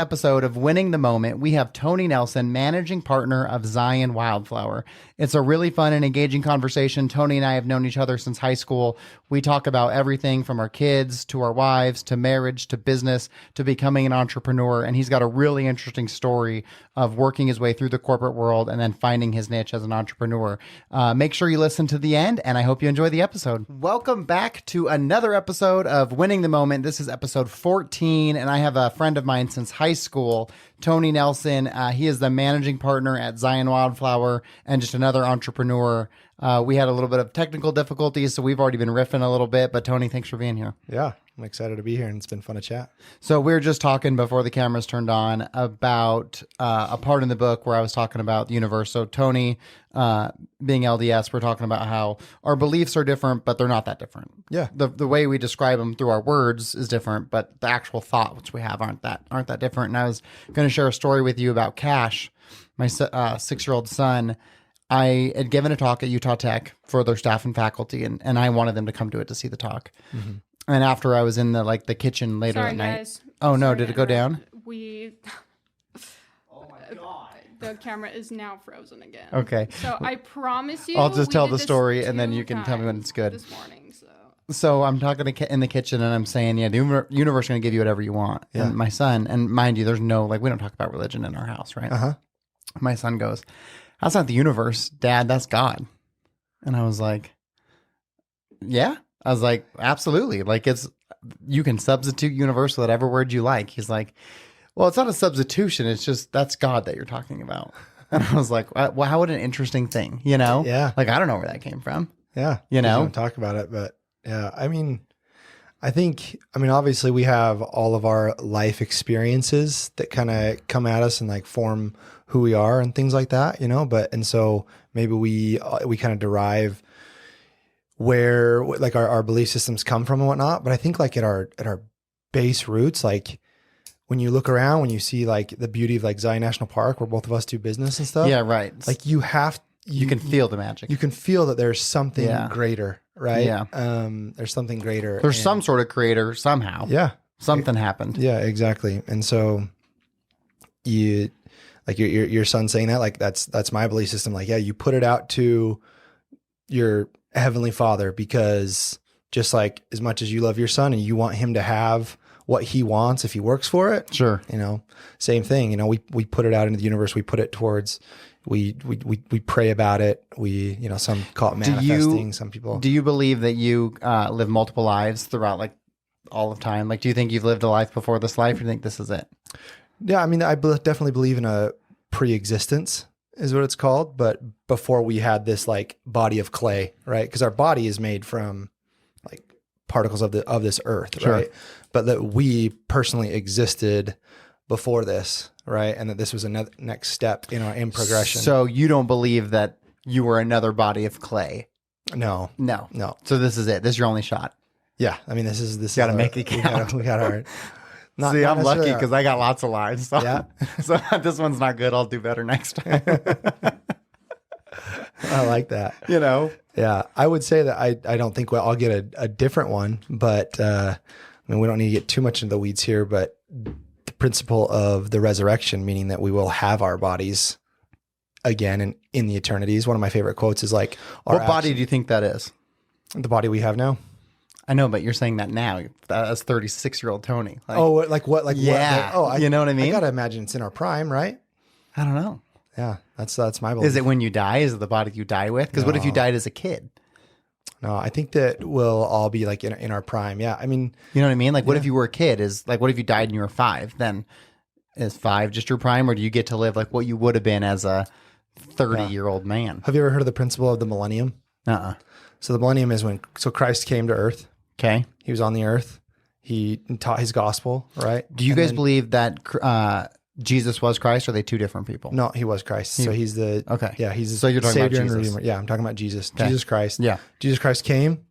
episode of Winning the Moment, we have Tony Nelson, managing partner of Zion Wildflower. It's a really fun and engaging conversation. Tony and I have known each other since high school. We talk about everything from our kids to our wives to marriage to business to becoming an entrepreneur. And he's got a really interesting story of working his way through the corporate world and then finding his niche as an entrepreneur. Make sure you listen to the end, and I hope you enjoy the episode. Welcome back to another episode of Winning the Moment. This is episode 14, and I have a friend of mine since high school, Tony Nelson. He is the managing partner at Zion Wildflower and just another entrepreneur. We had a little bit of technical difficulties, so we've already been riffing a little bit, but Tony, thanks for being here. Yeah, I'm excited to be here, and it's been fun to chat. So we were just talking before the cameras turned on about a part in the book where I was talking about the universe. So Tony, being LDS, we're talking about how our beliefs are different, but they're not that different. Yeah. The way we describe them through our words is different, but the actual thoughts we have aren't that different. And I was going to share a story with you about Cash, my 6-year-old son. I had given a talk at Utah Tech for their staff and faculty, and I wanted them to come to it to see the talk. Mm-hmm. And after I was in the kitchen later at night. Guys. Oh no, did it go down? Oh my God. The camera is now frozen again. Okay. So I promise you. I'll just tell the story and then you can tell me when it's good. This morning, So I'm talking in the kitchen and I'm saying, yeah, the universe is going to give you whatever you want. Yeah. And my son, and mind you, there's no, we don't talk about religion in our house, right? Uh-huh. My son goes, that's not the universe, Dad, that's God. And I was like, yeah. I was like, absolutely. You can substitute universe with whatever word you like. He's like, well, it's not a substitution. It's just, that's God that you're talking about. And I was like, well, what an interesting thing, Yeah. I don't know where that came from. Yeah. You don't talk about it, but yeah, obviously we have all of our life experiences that kind of come at us and form who we are and things like that, and so maybe we kind of derive where our belief systems come from and whatnot. But I think at our base roots, when you look around, when you see the beauty of Zion National Park, where both of us do business and stuff. Yeah. Right. You can feel the magic. You can feel that there's something greater, right? Yeah. There's something greater. There's some sort of creator somehow. Yeah. Something happened. Yeah, exactly. And so your son saying that, that's my belief system. You put it out to your Heavenly Father, because just as much as you love your son and you want him to have what he wants if he works for it. Sure. Same thing. We put it out into the universe. We put it towards, we pray about it. Some call it manifesting. Some people. Do you believe that you live multiple lives throughout all of time? Do you think you've lived a life before this life, or do you think this is it? Yeah. I definitely believe in a pre-existence is what it's called. But before we had this body of clay, right? Because our body is made from particles of this earth, sure. Right? But that we personally existed before this, right? And that this was another next step in progression. So you don't believe that you were another body of clay? No. So this is it. This is your only shot. Yeah. This got to make it count. We got our. See, I'm lucky because I got lots of lives. So, yeah. So this one's not good. I'll do better next time. I like that. Yeah. I would say that I don't think I'll get a different one, but we don't need to get too much into the weeds here, but the principle of the resurrection, meaning that we will have our bodies again and in the eternities. One of my favorite quotes is what body do you think that is? The body we have now. I know, but you're saying that now as 36-year-old Tony. What? Yeah. What? You know what I mean? I gotta imagine it's in our prime, right? I don't know. Yeah, that's my belief. Is it when you die? Is it the body you die with? Because what if you died as a kid? No, I think that we'll all be in our prime. Yeah, you know what I mean? What if you were a kid? What if you died and you were 5? Then is 5 just your prime, or do you get to live what you would have been as a 30-year-old man? Have you ever heard of the principle of the millennium? So the millennium is when Christ came to earth. Okay. He was on the earth. He taught his gospel, right? Do you guys believe that Jesus was Christ, or are they two different people? No, he was Christ. So he's the... Okay. Yeah, he's the so you're talking Savior about Jesus. And Redeemer. Yeah, I'm talking about Jesus. Okay. Jesus Christ. Yeah. Jesus Christ came,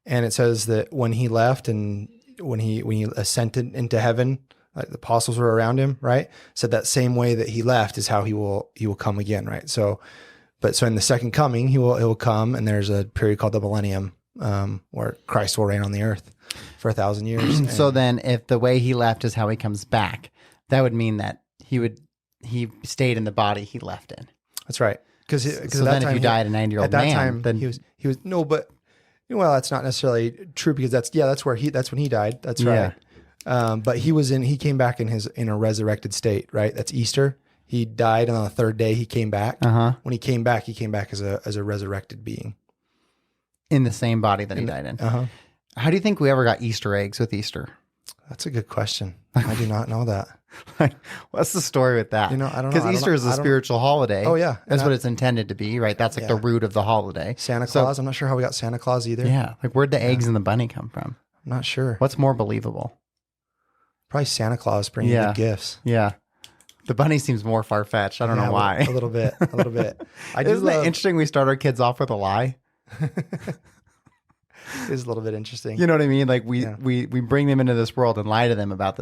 and it says that when he left and when he ascended into heaven, the apostles were around him, right? Said that same way that he left is how he will come again, right? So in the second coming, he will come, and there's a period called the millennium, where Christ will reign on the earth for 1,000 years. So then if the way he left is how he comes back, that would mean that he stayed in the body he left in. That's right. Because So at then that if time, you died a 90-year-old at that man, time then he was no, but well, that's not necessarily true because that's when he died. That's right. But he came back in a resurrected state, right? That's Easter. He died, and on the third day he came back. When he came back as a resurrected being in the same body that he died in. How do you think we ever got Easter eggs with Easter? That's a good question. I do not know that. What's the story with that? I don't know. Because Easter is a spiritual holiday. Oh, yeah. That's what it's intended to be, right? That's like the root of the holiday. Santa Claus. I'm not sure how we got Santa Claus either. Yeah. Like where'd the eggs and the bunny come from? I'm not sure. What's more believable? Probably Santa Claus bringing the gifts. Yeah. The bunny seems more far-fetched. I don't know why. A little bit. Isn't it interesting we start our kids off with a lie? It is a little bit interesting. You know what I mean? Like we bring them into this world and lie to them about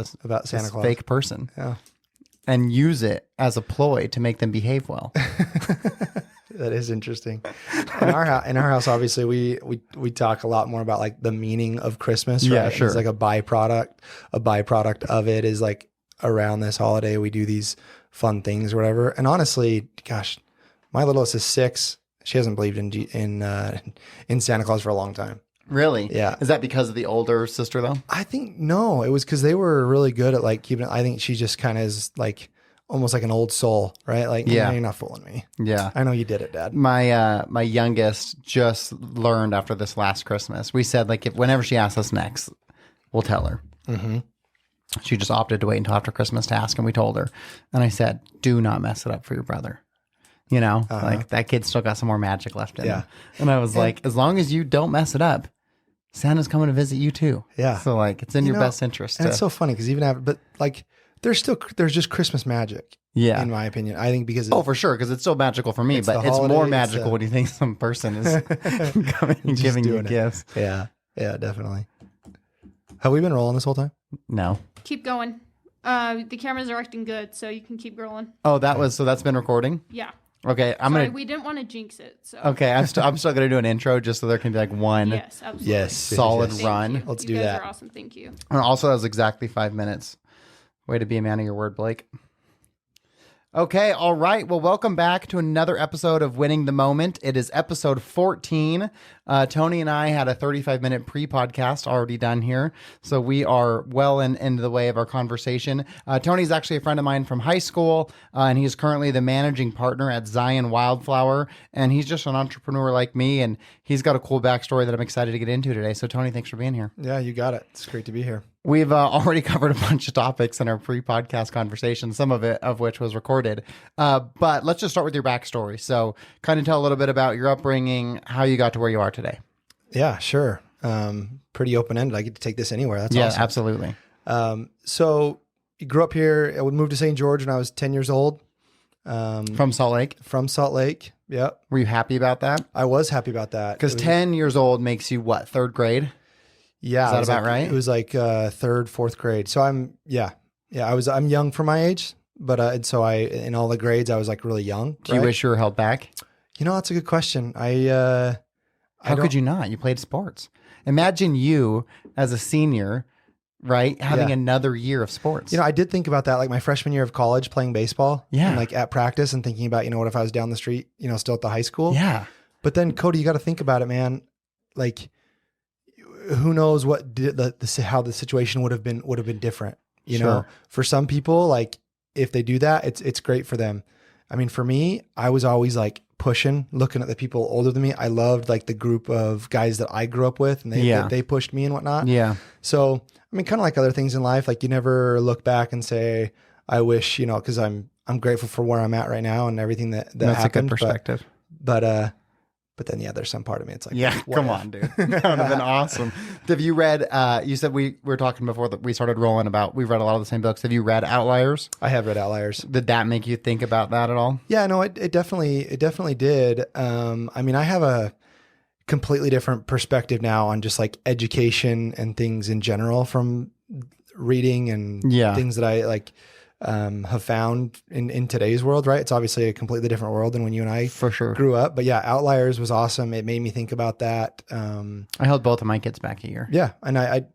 Santa Claus. fake person. Yeah. And use it as a ploy to make them behave well. That is interesting. In our house, obviously, we talk a lot more about like the meaning of Christmas. Right? Yeah, sure. It's like a byproduct of it is like around this holiday we do these fun things or whatever. And honestly, gosh, my littlest is 6. She hasn't believed in Santa Claus for a long time. Really? Yeah. Is that because of the older sister though? I think no, it was because they were really good at like keeping it. I think she just kind of is like almost like an old soul, right? Like, yeah, you're not fooling me. Yeah. I know you did it, Dad. My youngest just learned after this last Christmas. We said like whenever she asks us next, we'll tell her. Mm-hmm. She just opted to wait until after Christmas to ask, and we told her. And I said, do not mess it up for your brother. You know, like that kid's still got some more magic left in him. And I was like, as long as you don't mess it up, Santa's coming to visit you too. Yeah. So like, it's in your best interest. And it's so funny because even after, but like, there's just Christmas magic. Yeah. In my opinion, I think because for sure, because it's still magical for me, but it's more magical when you think some person is coming and giving you gifts. Yeah. Yeah, definitely. Have we been rolling this whole time? No. Keep going. The cameras are acting good, so you can keep rolling. Oh, that's been recording? Yeah. Okay, we didn't want to jinx it. So. Okay, I'm still gonna do an intro just so there can be like one yes, absolutely. solid run. Let's you do guys that. Are awesome. Thank you. And also, that was exactly 5 minutes. Way to be a man of your word, Blake. Okay, all right. Well, welcome back to another episode of Winning the Moment. It is episode 14. Tony and I had a 35-minute pre-podcast already done here, so we are well into the way of our conversation. Tony's actually a friend of mine from high school, and he's currently the managing partner at Zion Wildflower, and he's just an entrepreneur like me, and he's got a cool backstory that I'm excited to get into today. So, Tony, thanks for being here. Yeah, you got it. It's great to be here. We've already covered a bunch of topics in our pre-podcast conversation, some of which was recorded. But let's just start with your backstory. So kind of tell a little bit about your upbringing, how you got to where you are today. Yeah, sure. Pretty open-ended. I get to take this anywhere. That's awesome. Yeah, absolutely. So you grew up here. I would move to St. George when I was 10 years old. From Salt Lake? From Salt Lake. Yep. Were you happy about that? I was happy about that. Because 10 years old makes you what, third grade? Yeah. Is that about right? It was like third, fourth grade. So I'm young for my age, but and so in all the grades, I was like really young. Do you wish you were held back? You know, that's a good question. How could you not? You played sports. Imagine you as a senior, right? Having another year of sports. You know, I did think about that, like my freshman year of college playing baseball. Yeah. And like at practice and thinking about, what if I was down the street, still at the high school? Yeah. But then Cody, you got to think about it, man. Like, who knows what how the situation would have been different, you know, for some people, like if they do that, it's great for them. I mean, for me, I was always like pushing, looking at the people older than me. I loved like the group of guys that I grew up with and they pushed me and whatnot. Yeah. So, I mean, kind of like other things in life, like you never look back and say, I wish, cause I'm grateful for where I'm at right now and everything that That's happened. A good perspective. But then, there's some part of me. It's like, come on, dude. That would have been awesome. Have you read, you said we were talking before that we started rolling about, we've read a lot of the same books. Have you read Outliers? I have read Outliers. Did that make you think about that at all? Yeah, no, it definitely did. I mean, I have a completely different perspective now on just like education and things in general from reading and things that I like. have found in today's world, right? It's obviously a completely different world than when you and I For sure. grew up. But yeah, Outliers was awesome. It made me think about that. I held both of my kids back a year. Yeah, and I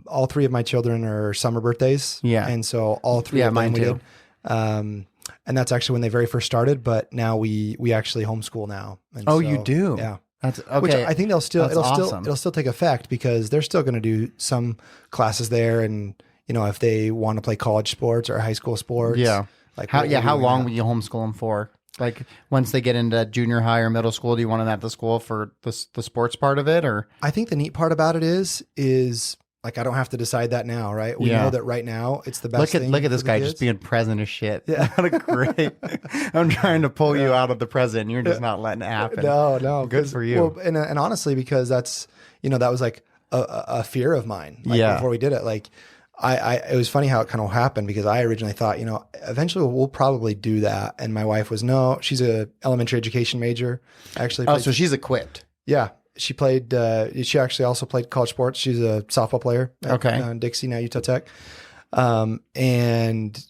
all three of my children are summer birthdays. Yeah. And so all three Yeah, of them mine we too. did. And that's actually when they very first started, but now we actually homeschool now. And Oh, so, you do? Yeah. That's okay. Which I think That's awesome. it'll still take effect because they're still going to do some classes there, and if they want to play college sports or high school sports. Yeah. Like How we're how doing long that. will you homeschool them for? Like once they get into junior high or middle school, do you want them at the school for the sports part of it, or? I think the neat part about it is like I don't have to decide that now, right? We Yeah. know that right now it's the best. Look at this for the guy kids. just being present as shit. Yeah. What a great. I'm trying to pull you out of the present. You're just not letting it happen. No, Good 'cause- for you. Well, and honestly, because that's that was like a fear of mine. Like, Yeah. Before we did it, like it was funny how it kind of happened because I originally thought, eventually we'll probably do that, and my wife was no. She's a elementary education major. Actually, Oh, played- so she's equipped. yeah. She played. She actually also played college sports. She's a softball player. At, Okay. Dixie, now Utah Tech.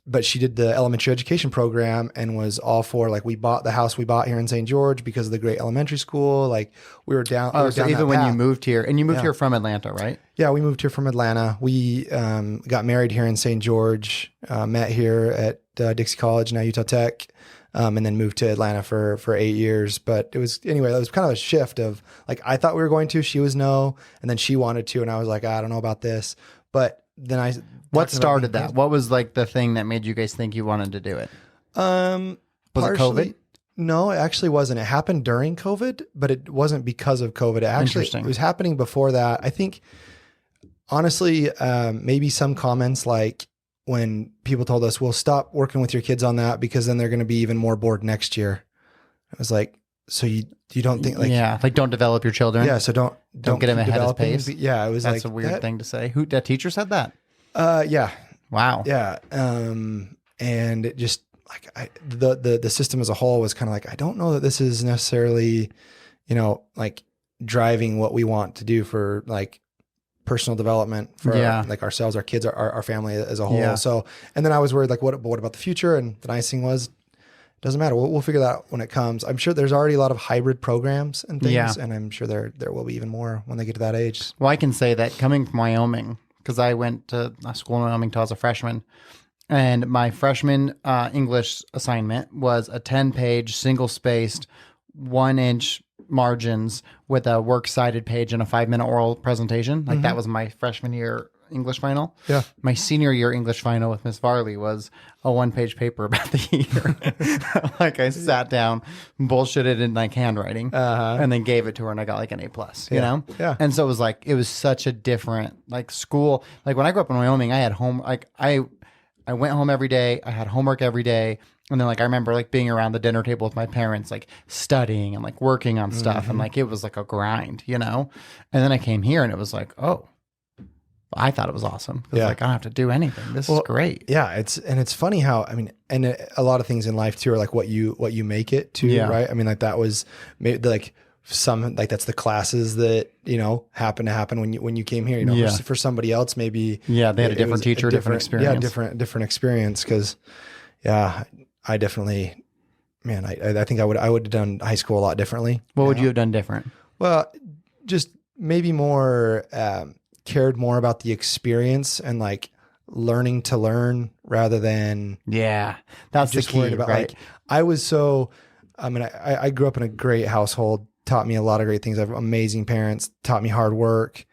But she did the elementary education program and was all for like we bought the house we bought here in St. George because of the great elementary school. Like we were down. we Oh, were so down even that when you path. moved here, and you moved here from Atlanta, right? Yeah, we moved here from Atlanta. We got married here in St. George. Met here at Dixie College, now Utah Tech. And then moved to Atlanta for 8 years. But it was kind of a shift of like, I thought we were going to, she was no, and then she wanted to. And I was like, I don't know about this. But then What started that? What was like the thing that made you guys think you wanted to do it? Was Was it COVID? No, it actually wasn't. It happened during COVID, but it wasn't because of COVID. Interesting. It was happening before that. I think, honestly, maybe some comments like, when people told us, well, stop working with your kids on that because then they're going to be even more bored next year. I was like, so you don't think like, yeah, like don't develop your children. yeah. So don't get them keep ahead of developing. pace. Yeah. It was That's like a weird thing to say. Who that teacher said that? Yeah. Wow. Yeah. And it just like the system as a whole was kind of like, I don't know that this is necessarily, like driving what we want to do for like personal development for like ourselves, our kids, our family as a whole. Yeah. So, and then I was worried like, what about the future? And the nice thing was, it doesn't matter. We'll figure that out when it comes. I'm sure there's already a lot of hybrid programs and things, Yeah. and I'm sure there will be even more when they get to that age. Well, I can say that coming from Wyoming, because I went to a school in Wyoming till I was a freshman, and my freshman English assignment was a 10-page, single-spaced, 1-inch margins with a works cited page and a 5-minute oral presentation. Like that was my freshman year English final. Yeah. My senior year English final with Miss Varley was a 1-page paper about the year. Like I sat down, bullshitted in like handwriting, and then gave it to her, and I got like an A+. You know? Yeah. And so it was such a different like school. Like when I grew up in Wyoming, I had home. Like I went home every day. I had homework every day. And then like I remember like being around the dinner table with my parents, like studying and like working on stuff, and like it was like a grind, And then I came here, and it was like, oh, I thought it was awesome. It was like I don't have to do anything. This is great. Yeah, it's funny how a lot of things in life too are like what you make it to, Yeah. right? I mean, like that was maybe like some like that's the classes that happen to happen when you came here. Yeah. For somebody else maybe They had a it different was teacher, different experience. Yeah, different experience because I definitely, man, I think I would have done high school a lot differently. What would you have done different? Well, just maybe more cared more about the experience and like learning to learn rather than Yeah, that's just the key, worried about right? like I was so. I grew up in a great household, taught me a lot of great things. I have amazing parents, taught me hard work,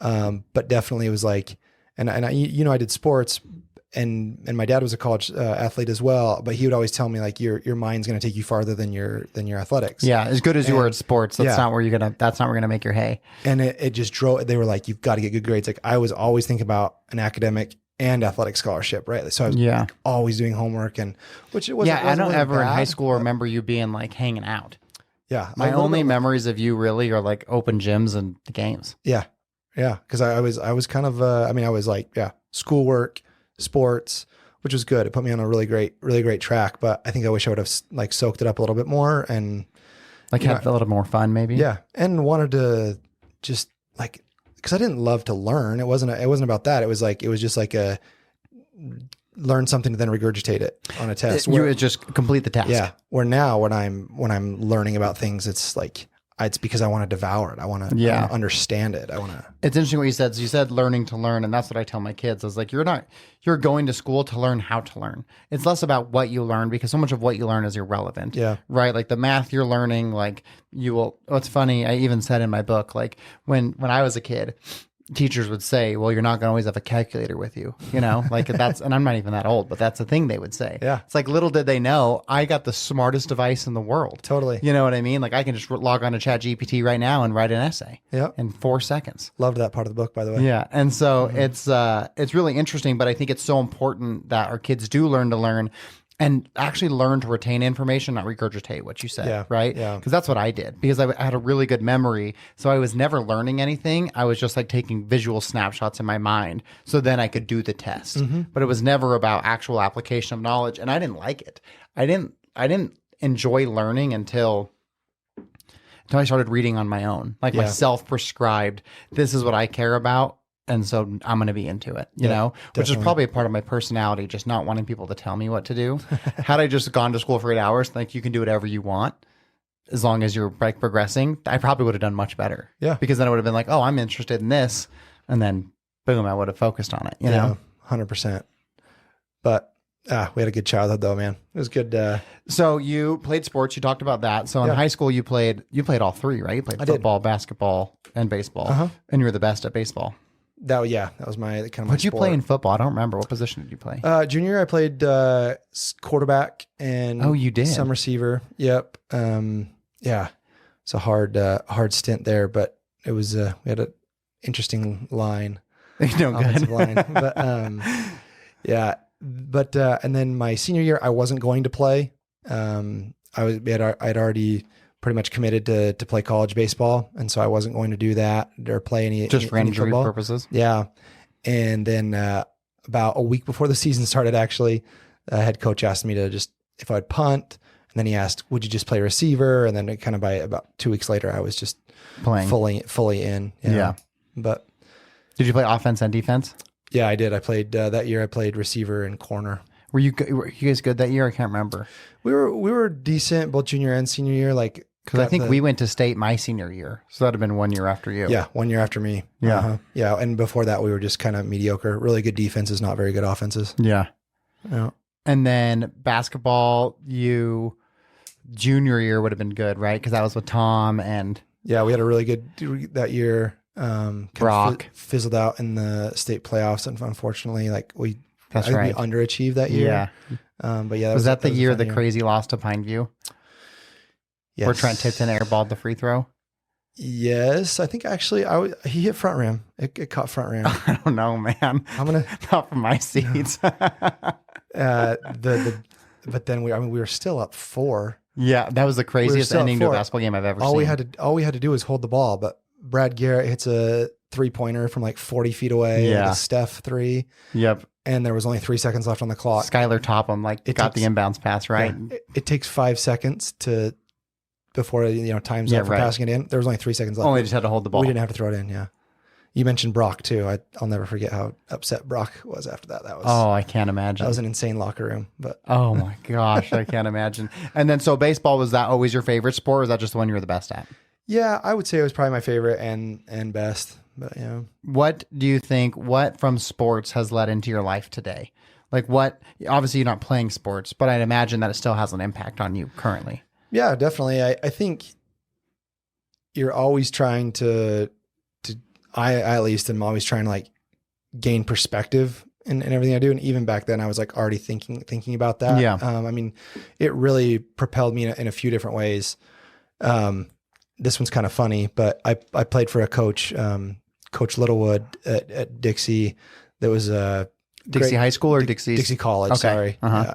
but definitely it was like, and I did sports. And my dad was a college athlete as well, but he would always tell me like your mind's going to take you farther than your athletics. Yeah, as good as you were at sports, that's Yeah. not where that's not where you're gonna make your hay. And it just drove. They were like, you've got to get good grades. Like I was always thinking about an academic and athletic scholarship, right? So I was like, always doing homework, and which it wasn't. I don't wasn't ever in bad, high school but- remember you being like hanging out. Yeah, My only memories of you really are like open gyms and the games. Yeah, because I was kind of. I was like schoolwork, sports, which was good. It put me on a really great track. But I think I wish I would have like soaked it up a little bit more and Like have a little more fun, maybe. yeah, and wanted to just like because I didn't love to learn. It wasn't about that. It was just like learn something to then regurgitate it on a test. You would just complete the task. Yeah. Where now when I'm learning about things, it's like, it's because I want to devour it. I want to understand it. It's interesting what you said. So you said learning to learn. And that's what I tell my kids. I was like, you're going to school to learn how to learn. It's less about what you learn because so much of what you learn is irrelevant. Yeah. Right. Like the math you're learning, like what's funny. I even said in my book, like when I was a kid, teachers would say, well, you're not going to always have a calculator with you, like and I'm not even that old, but that's the thing they would say. Yeah. It's like, little did they know, I got the smartest device in the world. Totally. You know what I mean? Like I can just log on to ChatGPT right now and write an essay in 4 seconds. Loved that part of the book, by the way. Yeah. And so it's really interesting, but I think it's so important that our kids do learn to learn and actually learn to retain information, not regurgitate what you said, right? Yeah. Because that's what I did. Because I had a really good memory, so I was never learning anything. I was just like taking visual snapshots in my mind, so then I could do the test. But it was never about actual application of knowledge, and I didn't like it. I didn't enjoy learning until I started reading on my own, like my self-prescribed. This is what I care about. And so I'm going to be into it, you know, which is probably a part of my personality, just not wanting people to tell me what to do. Had I just gone to school for 8 hours, like you can do whatever you want as long as you're like progressing, I probably would have done much better. Yeah. Because then I would have been like, oh, I'm interested in this. And then boom, I would have focused on it, you know? 100%. But we had a good childhood though, man. It was good. So you played sports. You talked about that. So in high school, you played all three, right? You played football, basketball, and baseball. And you were the best at baseball. That was my kind of my What'd you sport. play in football? I don't remember. What position did you play? Junior year, I played quarterback and you did? some receiver. Yep. It's a hard stint there, but it was we had an interesting line. Good. Line. But and then my senior year, I wasn't going to play. I'd already pretty much committed to play college baseball, and so I wasn't going to do that or play any just for injury football purposes. Yeah, and then about a week before the season started, actually, the head coach asked me to just if I'd punt, and then he asked, "Would you just play receiver?" And then kind of by about 2 weeks later, I was just playing fully in. Yeah. But did you play offense and defense? Yeah, I did. I played that year. I played receiver and corner. Were you guys good that year? I can't remember. We were decent both junior and senior year. Like, because I think we went to state my senior year, so that'd have been 1 year after you. Yeah, 1 year after me. Yeah, yeah. And before that, we were just kind of mediocre. Really good defenses, not very good offenses. Yeah. Yeah. And then basketball, junior year would have been good, right? Because that was with Tom and we had a really good that year. Brock fizzled out in the state playoffs, and unfortunately, like we That's right. we underachieved that year. Yeah. But yeah, was that the year the crazy loss to Pineview? Yes. Where Trent Tipton airballed the free throw? Yes, I think actually he hit front rim. It caught front rim. I don't know, man. I'm gonna not from my seats. But then we were still up 4. Yeah, that was the craziest ending to a basketball game I've ever seen. All we had to do was hold the ball, but Brad Garrett hits a 3-pointer from like 40 feet away. Yeah. A Steph 3. Yep. And there was only 3 seconds left on the clock. Skylar Topham got the inbounds pass, right? Yeah, it takes 5 seconds before time's up for passing it in. There was only 3 seconds left. Only just had to hold the ball. We didn't have to throw it in. Yeah. You mentioned Brock too. I'll never forget how upset Brock was after that. I can't imagine. That was an insane locker room. But oh my gosh, I can't imagine. And then so baseball, was that always your favorite sport, or was that just the one you were the best at? Yeah, I would say it was probably my favorite and best. But yeah. What do you think? What from sports has led into your life today? Like what? Obviously, you're not playing sports, but I'd imagine that it still has an impact on you currently. Yeah, definitely. I think you're always trying to. I at least am always trying to like gain perspective in everything I do, and even back then I was like already thinking about that. Yeah. It really propelled me in a few different ways. This one's kind of funny, but I played for a coach, Coach Littlewood at Dixie. That was Dixie High School or Dixie College. Okay. Sorry. Uh-huh.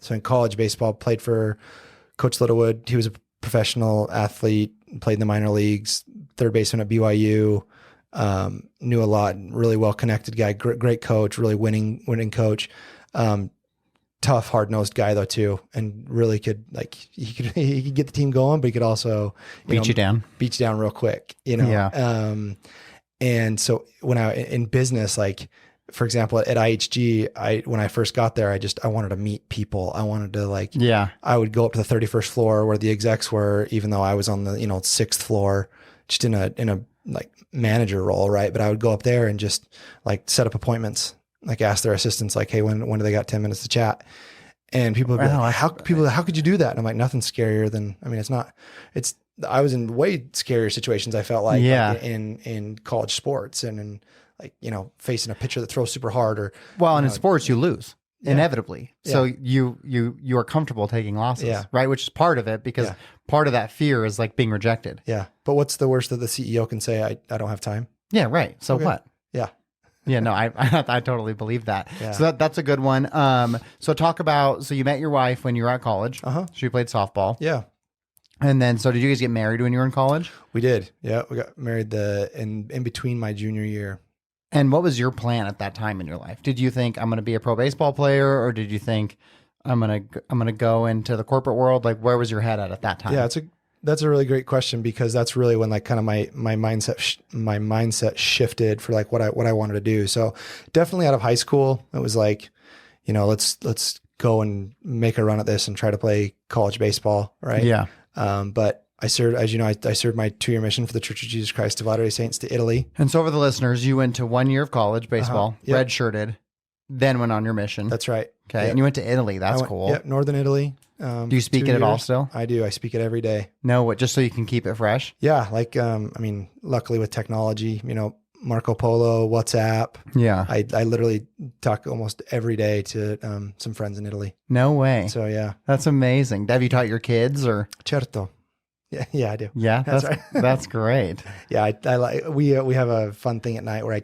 So in college baseball, played for Coach Littlewood. He was a professional athlete, played in the minor leagues, third baseman at BYU. Knew a lot, really well connected guy, great coach, really winning coach. Tough, hard-nosed guy though too, and really could he could get the team going, but he could also beat you down real quick, Yeah. And so when I in business, like for example, at IHG, when I first got there, I wanted to meet people. I wanted to like, Yeah. I would go up to the 31st floor where the execs were, even though I was on the, 6th floor, just in a like manager role. Right. But I would go up there and just like set up appointments, like ask their assistants, like, hey, when do they got 10 minutes to chat? And people would be like, how could you do that? And I'm like, nothing's scarier than, I mean, I was in way scarier situations. I felt like, like in college sports and in like, facing a pitcher that throws super hard and in sports you lose inevitably. So you are comfortable taking losses, right? Which is part of it because part of that fear is like being rejected. Yeah. But what's the worst that the CEO can say? I don't have time. Yeah. Right. So what? Yeah. Yeah, no, I totally believe that. Yeah. So that's a good one. So so you met your wife when you were at college. She played softball. Yeah. And then, so did you guys get married when you were in college? We did. Yeah. We got married in between my junior year. And what was your plan at that time in your life? Did you think I'm going to be a pro baseball player, or did you think I'm going to go into the corporate world? Like, where was your head at that time? Yeah, that's a really great question, because that's really when like kind of my mindset shifted for like what I wanted to do. So definitely out of high school, it was like, let's go and make a run at this and try to play college baseball. Right. Yeah. But I served, as you know, I served my 2-year mission for the Church of Jesus Christ of Latter-day Saints to Italy. And so for the listeners, you went to 1 year of college baseball, redshirted, then went on your mission. That's right. Okay. Yep. And you went to Italy. That's cool. Yeah. Northern Italy. Do you speak it at all still? I do. I speak it every day. No, what, just so you can keep it fresh? Yeah. Like, luckily with technology, Marco Polo, WhatsApp. Yeah. I literally talk almost every day to some friends in Italy. No way. So yeah. That's amazing. Have you taught your kids or? Certo. Yeah, I do. Yeah, that's right. That's great. Yeah, I like we have a fun thing at night where I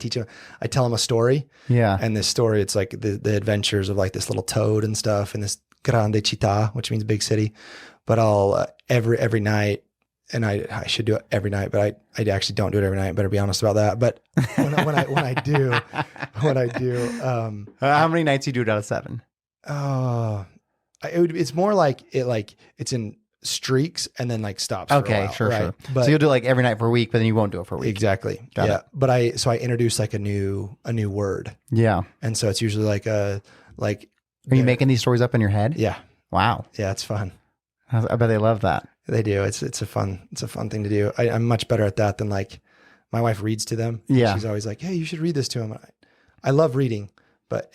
tell them a story. Yeah. And this story, it's like the adventures of like this little toad and stuff in this grande città, which means big city. But I'll every night, and I should do it every night, but I actually don't do it every night. Better be honest about that. But when I do, how many nights you do it out of 7? It's more like it's in streaks and then like stops. Okay, for a while, sure, right? sure. But so you'll do like every night for a week, but then you won't do it for a week. Exactly. Got yeah. it. But I introduce like a new word. Yeah. And so it's usually like Are you making these stories up in your head? Yeah. Wow. Yeah, it's fun. I bet they love that. They do. It's a fun thing to do. I'm much better at that than like my wife reads to them. Yeah. She's always like, hey, you should read this to them. I love reading, but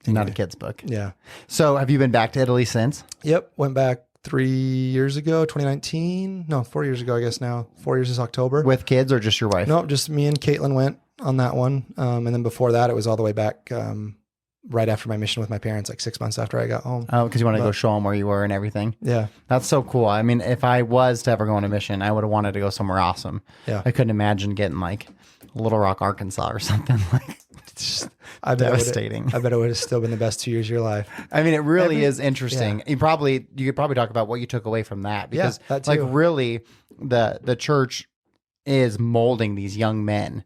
not a kid's book. Yeah. So have you been back to Italy since? Yep. Went back 3 years ago, 2019. No, 4 years ago, I guess now. 4 years is October. With kids or just your wife? No, just me and Caitlin went on that one. And then before that, it was all the way back right after my mission with my parents, like 6 months after I got home. Oh, because you want to go show them where you were and everything? Yeah. That's so cool. I mean, if I was to ever go on a mission, I would have wanted to go somewhere awesome. Yeah. I couldn't imagine getting like Little Rock, Arkansas or something like devastating. I bet it would have still been the best 2 years of your life. I mean, it really is interesting. Yeah. You could probably talk about what you took away from that, because like really the church is molding these young men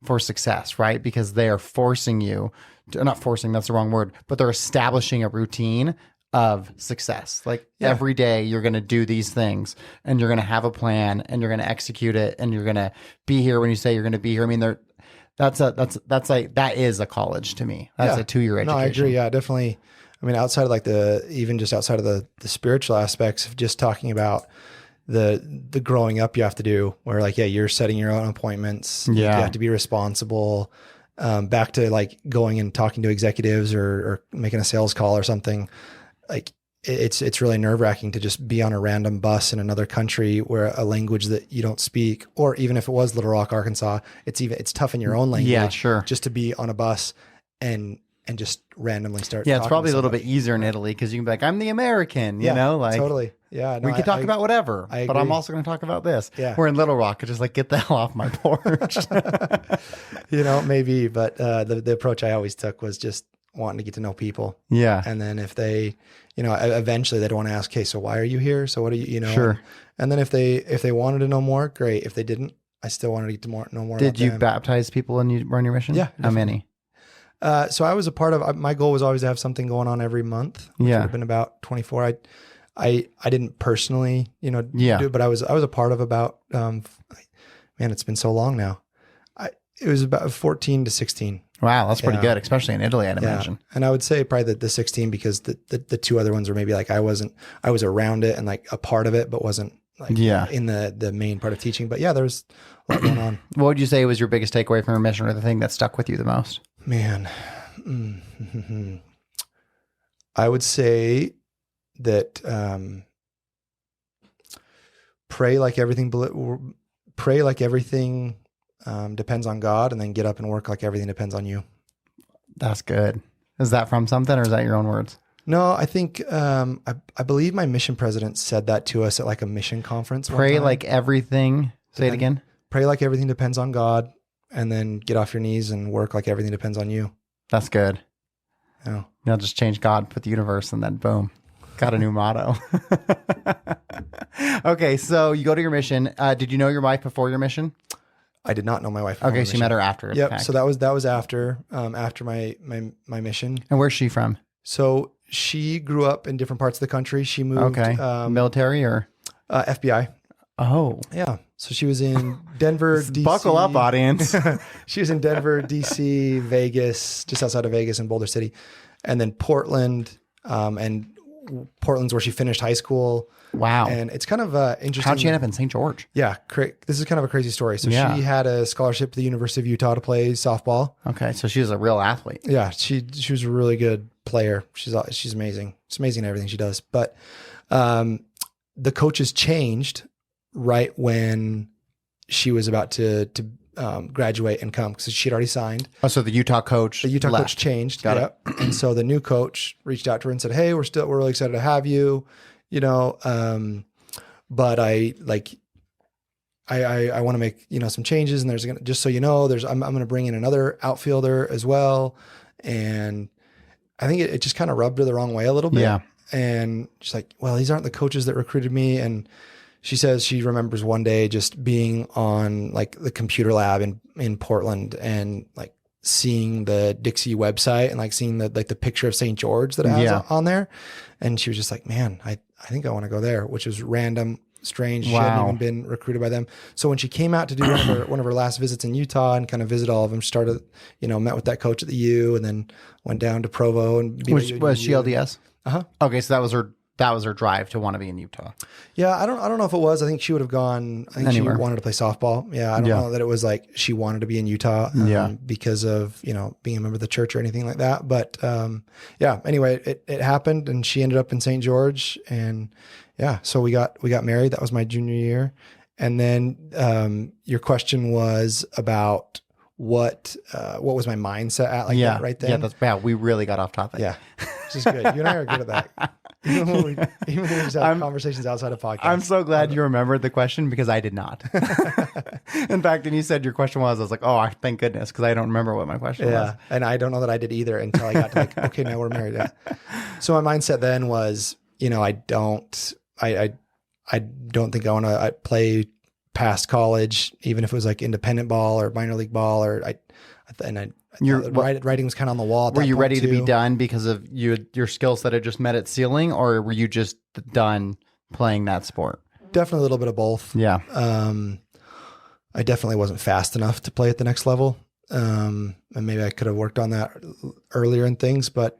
for success, right? Because they are forcing you to, not forcing, that's the wrong word, but they're establishing a routine of success. Like every day you're going to do these things and you're going to have a plan and you're going to execute it and you're going to be here when you say you're going to be here. I mean, that is a college to me. That's a 2-year education. No, I agree. Yeah, definitely. I mean, outside of like even just outside of the spiritual aspects of just talking about the growing up you have to do, where like, you're setting your own appointments. You have to be responsible. Back to like going and talking to executives or making a sales call or something. Like it's really nerve-wracking to just be on a random bus in another country where a language that you don't speak, or even if it was Little Rock, Arkansas, it's tough in your own language. Yeah, sure. Just to be on a bus and just randomly start. Yeah, it's probably a little bit easier in Italy because you can be like, I'm the American, you know, like totally. Yeah, no, we can talk about whatever, but I'm also going to talk about this. Yeah, we're in Little Rock, just like get the hell off my porch. Maybe, but the approach I always took was just wanting to get to know people. Yeah, and then if they, eventually they'd want to ask, hey, so why are you here? So what do you, Sure. And then if they wanted to know more, great. If they didn't, I still wanted to get to know more. Did you baptize people when you were on your mission? Yeah. How many? So I was a part of. My goal was always to have something going on every month. Which would have been about 24. I didn't personally, do it, but I was a part of about. Man, it's been so long now. It was about 14 to 16. Wow, that's pretty Yeah. good, especially in Italy, I'd Yeah. imagine. And I would say probably the 16 because the two other ones were maybe like I was around it and like a part of it, but wasn't like Yeah. in the main part of teaching. But yeah, there's a lot going on. What would you say was your biggest takeaway from your mission, or the thing that stuck with you the most? Man. I would say that pray like everything depends on God, and then get up and work like everything depends on you. That's good. Is that from something, or is that your own words? No, I think I believe my mission president said that to us at like a mission conference. one Pray time. like everything. Say it again. Pray like everything depends on God, and then get off your knees and work like everything depends on you. That's good. Yeah. You'll just change God, put the universe, and then boom, got a new motto. Okay, so you go to your mission. Did you know your wife before your mission? I did not know my wife. before Okay, my so you mission. met her after. the Yep. fact. So that was after my mission. And where's she from? So she grew up in different parts of the country. She moved Okay, military or? FBI. Oh, Yeah. So she was in Denver, DC. buckle up, audience. She was in Denver, DC, Vegas, just outside of Vegas and Boulder City, and then Portland. And Portland's where she finished high school. Wow. And it's kind of interesting. How'd she end up in St. George? Yeah. This is kind of a crazy story. So Yeah. she had a scholarship to the University of Utah to play softball. Okay, so she was a real athlete. Yeah. She was a really good player. She's amazing. It's amazing in everything she does. But the coaches changed right when she was about to graduate and come, because she'd already signed. Oh, so the Utah coach The Utah left. coach changed. Got Yep. And so the new coach reached out to her and said, "Hey, we're really excited to have you, but I want to make, some changes, and just so you know, I'm going to bring in another outfielder as well." And I think it just kind of rubbed her the wrong way a little bit. Yeah. And she's like, "Well, these aren't the coaches that recruited me." And she says she remembers one day just being on like the computer lab in Portland and like seeing the Dixie website and like seeing the picture of St. George that it has Yeah. on there. And she was just like, "Man, I think I want to go there," which was random, strange. She Wow. hadn't even been recruited by them. So when she came out to do one of her last visits in Utah and kind of visit all of them, she started, met with that coach at the U, and then went down to Provo and Was she LDS? Uh-huh. Okay, so that was her drive to want to be in Utah. Yeah, I don't know if it was. I think she would have gone. I think Anywhere. she wanted to play softball. Yeah, I don't Yeah. know that it was like she wanted to be in Utah. Yeah. Because of being a member of the church or anything like that. But yeah. Anyway, it happened, and she ended up in St. George, and yeah. So we got married. That was my junior year, and then your question was about what was my mindset at like that right then. Yeah, that's bad. We really got off topic. Yeah, which is good. You and I are good at that. Even when we just have conversations outside of podcasts. I'm so glad you remembered the question, because I did not. In fact, when you said your question was, I was like, oh, thank goodness, because I don't remember what my question was. Yeah, and I don't know that I did either until I got to like, okay, now we're married. Yeah. So my mindset then was, I don't think I want to play past college, even if it was like independent ball or minor league ball, or writing was kind of on the wall. Were you ready to be done because of your skill set had just met its ceiling, or were you just done playing that sport? Definitely a little bit of both. Yeah. I definitely wasn't fast enough to play at the next level. And maybe I could have worked on that earlier in things, but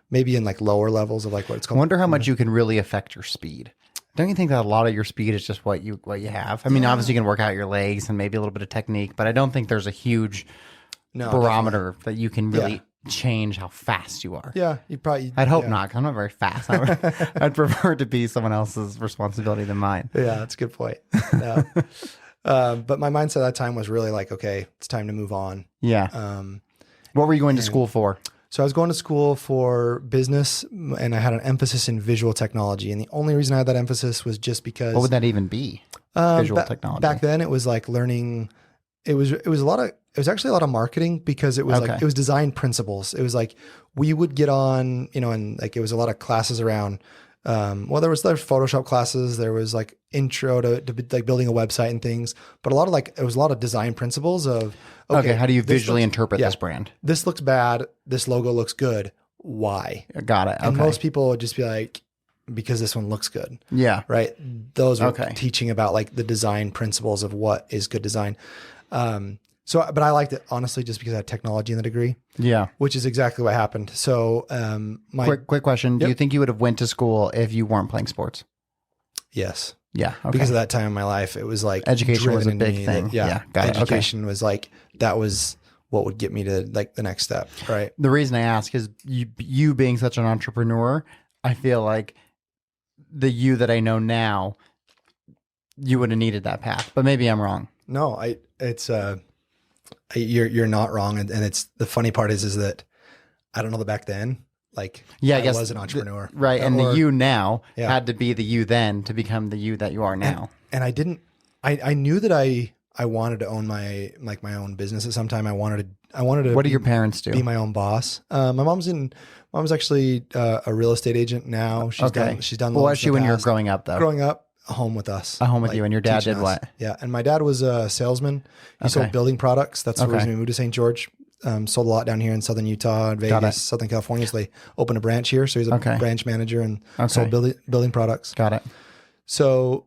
maybe in like lower levels of like what it's I called. wonder how much you can really affect your speed. Don't you think that a lot of your speed is just what you have? I mean, obviously you can work out your legs and maybe a little bit of technique, but I don't think there's a huge barometer that you can really change how fast you are. Yeah, you probably. I'd hope not, 'cause I'm not very fast. I'd prefer it to be someone else's responsibility than mine. Yeah, that's a good point. Yeah. But my mindset at that time was really like, okay, it's time to move on. Yeah. What were you going to school for? So I was going to school for business, and I had an emphasis in visual technology. And the only reason I had that emphasis was just because. What would that even be? Visual technology. Back then, it was like learning. It was actually a lot of marketing, because it was like it was design principles. It was like we would get on, and like it was a lot of classes around. There was Photoshop classes. There was like intro to like building a website and things. But it was a lot of design principles of. Okay, how do you visually interpret this brand? This looks bad. This logo looks good. Why? Got it. Okay. And most people would just be like, because this one looks good. Yeah. Right. Those are teaching about like the design principles of what is good design. So So, but I liked it honestly, just because I had technology in the degree, Yeah. which is exactly what happened. So, Quick question. Do Yep. you think you would have went to school if you weren't playing sports? yes, Yeah. Okay. because of that time in my life, it was like Education was a driven into big me thing. that, Yeah, got it. Okay. education was like, that was what would get me to like the next step. Right. The reason I ask is you being such an entrepreneur, I feel like the you that I know now, you would have needed that path, but maybe I'm wrong. No, you're not wrong. And it's, the funny part is that I don't know that back then, like, Yeah, I I guess was an entrepreneur. Right. And Or- the you now Yeah. had to be the you then to become the you that you are now. And I knew that I wanted to own my own business at some time. I wanted to What do your parents do? be my own boss. My mom's actually a real estate agent now. She's done Well, loans was she in the when you were past. growing up though? Growing up, home with us. At home with you, and your dad teaching did us. what? Yeah, and my dad was a salesman. He sold Okay. building products. That's the Okay. reason we moved to St. George. Sold a lot down here in Southern Utah, and Got it. Vegas, Southern California. So they opened a branch here. So he's a Okay. branch manager and Okay. sold building products. Got it. So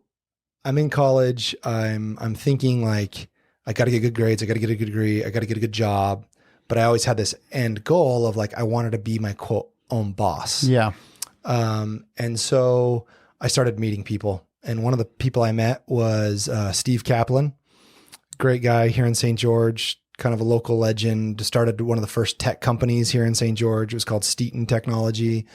I'm in college. I'm thinking like, I got to get good grades. I got to get a good degree. I got to get a good job. But I always had this end goal of like, I wanted to be my quote own boss. Yeah. And so I started meeting people. And one of the people I met was Steve Kaplan, great guy here in St. George, kind of a local legend. Started one of the first tech companies here in St. George. It was called Steaton Technology.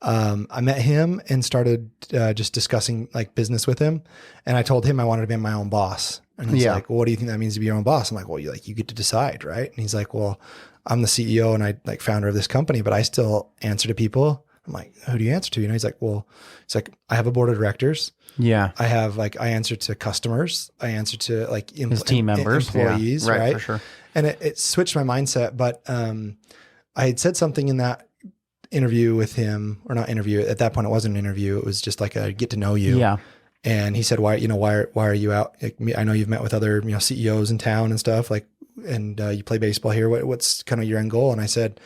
I met him and started just discussing like business with him. And I told him I wanted to be my own boss. And he's Yeah. like, well, what do you think that means to be your own boss? I'm like, well, you get to decide, right? And he's like, well, I'm the CEO and I like founder of this company, but I still answer to people. I'm like, who do you answer to? He's like, I have a board of directors. Yeah. I answer to customers. I answer to like His team members, employees, yeah. right? For sure. And it switched my mindset. But I had said something in that interview with him, or not interview. At that point, it wasn't an interview. It was just like a get to know you. Yeah. And he said, why are you out? Like, I know you've met with other, CEOs in town and stuff, like, and you play baseball here. What's kind of your end goal? And I said,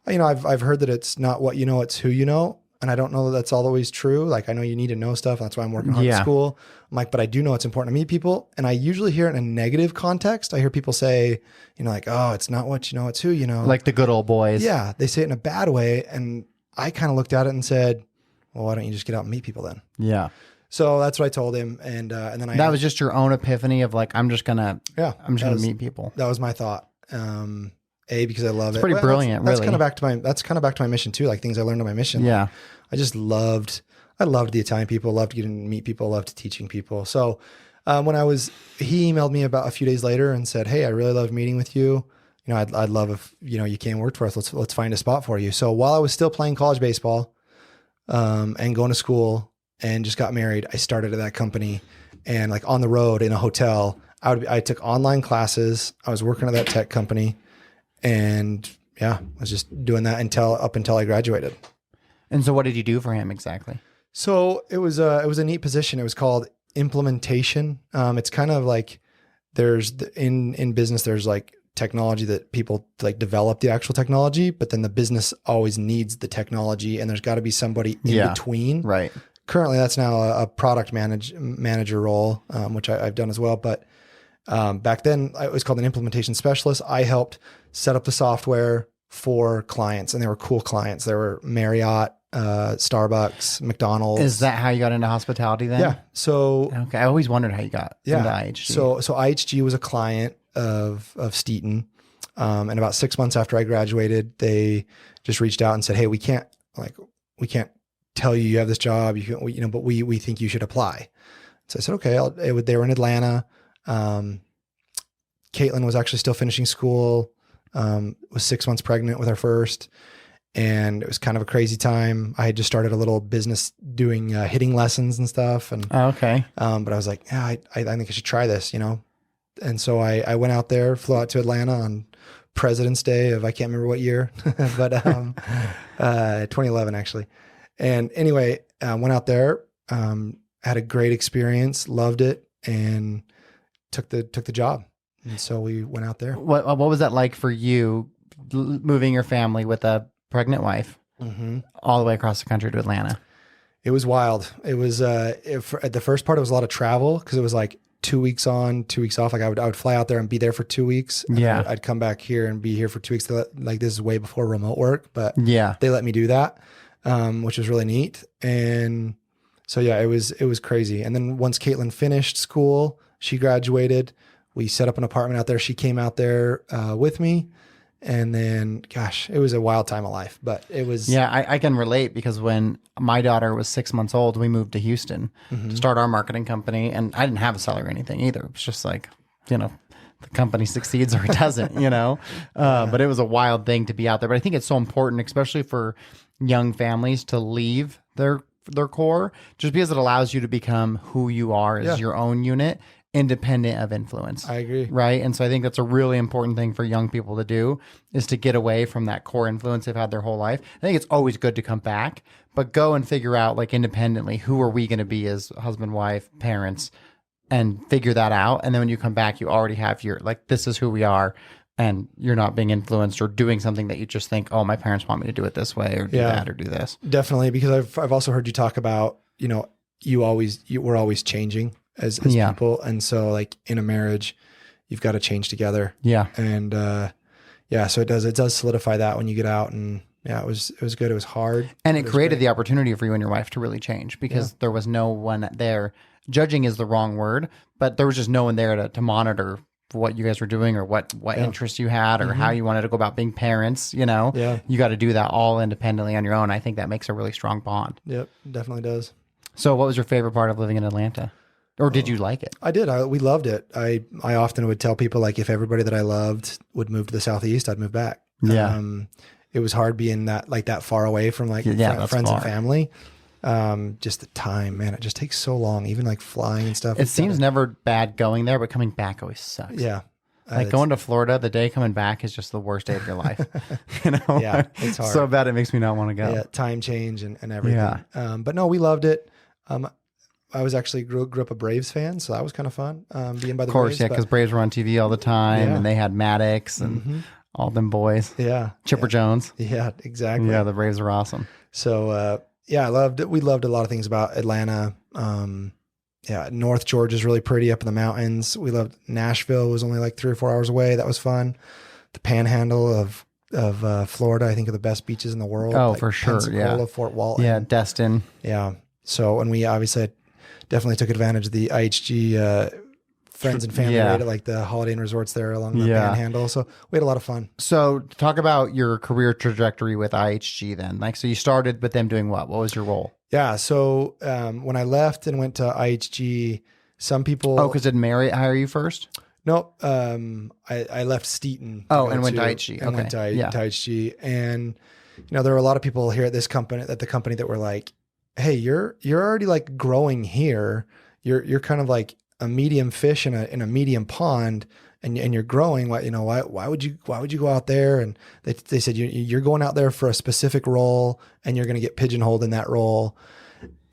I've heard that it's not what you know, it's who you know. And I don't know that that's always true. Like, I know you need to know stuff. That's why I'm working hard at school. I'm like, but I do know it's important to meet people. And I usually hear it in a negative context. I hear people say, like, oh, it's not what you know, it's who you know. Like the good old boys. Yeah. They say it in a bad way. And I kind of looked at it and said, well, why don't you just get out and meet people then? Yeah. So that's what I told him. And then That was just your own epiphany of like, I'm just gonna that meet people. That was my thought. Because I love it. Pretty brilliant, that's really. kind of back to my mission too. Like things I learned on my mission. Yeah. I loved the Italian people, loved getting to meet people, loved teaching people. So he emailed me about a few days later and said, hey, I really loved meeting with you. I'd love if, you came and worked for us. Let's find a spot for you. So while I was still playing college baseball, and going to school and just got married, I started at that company, and like on the road in a hotel, I took online classes. I was working at that tech company, and I was just doing that up until I graduated. And so what did you do for him exactly? So it was a neat position. It was called implementation. It's kind of like in business, there's like technology that people like develop the actual technology, but then the business always needs the technology, and there's got to be somebody in between. Right. Currently, that's now a product manager role, which I've done as well. But back then, it was called an implementation specialist. I helped set up the software for clients, and they were cool clients. There were Marriott, Starbucks, McDonald's. Is that how you got into hospitality then? Yeah. So okay, I always wondered how you got into IHG. So IHG was a client of Steaton, and about 6 months after I graduated, they just reached out and said, "Hey, we can't tell you have this job. But we think you should apply." So I said, "Okay." They were in Atlanta. Caitlin was actually still finishing school. Was 6 months pregnant with our first, and it was kind of a crazy time. I had just started a little business doing hitting lessons and stuff, and but I was like, I think I should try this, And so I went out there, flew out to Atlanta on President's Day of I can't remember what year, but 2011 actually. And anyway, went out there, had a great experience, loved it, and took the job. And so we went out there. What was that like for you, moving your family with a pregnant wife all the way across the country to Atlanta? It was wild. It was at the first part, it was a lot of travel because it was like 2 weeks on, 2 weeks off. Like I would fly out there and be there for 2 weeks. And Yeah. I'd come back here and be here for 2 weeks. Like this is way before remote work, but Yeah. they let me do that, which was really neat. And so, yeah, it was crazy. And then once Caitlin finished school, she graduated, we set up an apartment out there. She came out there with me. And then, gosh, it was a wild time of life, but it was. Yeah, I can relate because when my daughter was 6 months old, we moved to Houston to start our marketing company. And I didn't have a salary or anything either. It was just like, the company succeeds or it doesn't, But it was a wild thing to be out there. But I think it's so important, especially for young families, to leave their core, just because it allows you to become who you are as your own unit, independent of influence. I agree. Right. And so I think that's a really important thing for young people to do, is to get away from that core influence they've had their whole life. I think it's always good to come back, but go and figure out, like, independently, who are we going to be as husband, wife, parents, and figure that out. And then when you come back, you already have this is who we are. And you're not being influenced or doing something that you just think, oh, my parents want me to do it this way or do that or do this. Definitely. Because I've also heard you talk about, we're always changing as people. And so like in a marriage, you've got to change together. Yeah. And, so it does solidify that when you get out. And yeah, it was good. It was hard. And it created the opportunity for you and your wife to really change, because there was no one there. Judging is the wrong word, but there was just no one there to monitor what you guys were doing or what interests you had or how you wanted to go about being parents. You got to do that all independently on your own. I think that makes a really strong bond. Yep. Definitely does. So what was your favorite part of living in Atlanta? Or did you like it? I did. We loved it. I often would tell people, like, if everybody that I loved would move to the Southeast, I'd move back. Yeah. It was hard being that far away from friends and family. Just the time, man, it just takes so long, even like flying and stuff. It seems never bad going there, but coming back always sucks. Yeah. Like going to Florida, the day coming back is just the worst day of your life. Yeah, it's hard. So bad it makes me not want to go. Yeah, time change and everything. Yeah. But no, we loved it. I was actually grew up a Braves fan, so that was kind of fun, being by the Braves. Of course, yeah, because Braves were on TV all the time, and they had Maddox and all them boys. Yeah. Chipper Jones. Yeah, exactly. Yeah, the Braves are awesome. So, I loved it. We loved a lot of things about Atlanta. North Georgia's really pretty up in the mountains. We loved Nashville. Was only like 3 or 4 hours away. That was fun. The Panhandle of Florida, I think, are the best beaches in the world. Oh, like for sure. Pensacola, Fort Walton. Yeah, Destin. Yeah. So, and we obviously definitely took advantage of the IHG friends and family rate at like the Holiday Inn resorts there along the Panhandle. So we had a lot of fun. So talk about your career trajectory with IHG then. Like, so you started with them doing what? What was your role? Yeah. So when I left and went to IHG, some people... Oh, because did Marriott hire you first? No, I left Steaton. And went to IHG. And went to IHG. And, there were a lot of people here at the company that were like, hey, you're already like growing here. You're kind of like a medium fish in a medium pond, and you're growing. Why would you go out there? And they said you're going out there for a specific role, and you're going to get pigeonholed in that role.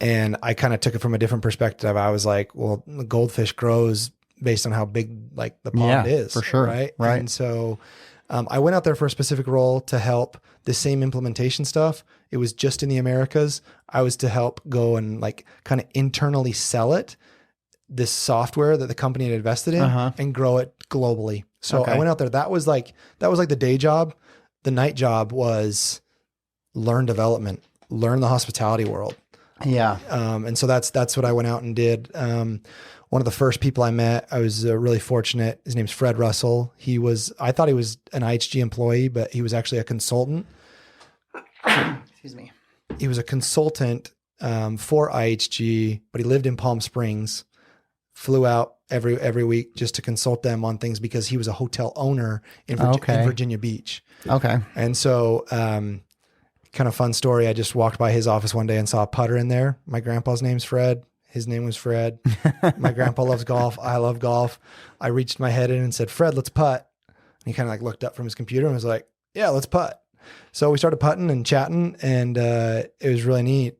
And I kind of took it from a different perspective. I was like, well, the goldfish grows based on how big like the pond is, for sure, right? Right. And so I went out there for a specific role to help the same implementation stuff. It was just in the Americas. I was to help go and like kind of internally sell this software that the company had invested in and grow it globally. So I went out there. That was like the day job. The night job was learn development, learn the hospitality world. Yeah. And so that's what I went out and did. One of the first people I met, I was really fortunate. His name's Fred Russell. I thought he was an IHG employee, but he was actually a consultant. Excuse me. He was a consultant for IHG, but he lived in Palm Springs, flew out every week just to consult them on things because he was a hotel owner in Virginia Beach. Okay. And so, kind of fun story. I just walked by his office one day and saw a putter in there. My grandpa's name's Fred. His name was Fred. My grandpa loves golf. I love golf. I reached my head in and said, Fred, let's putt. And he kind of like looked up from his computer and was like, yeah, let's putt. So we started putting and chatting, and it was really neat.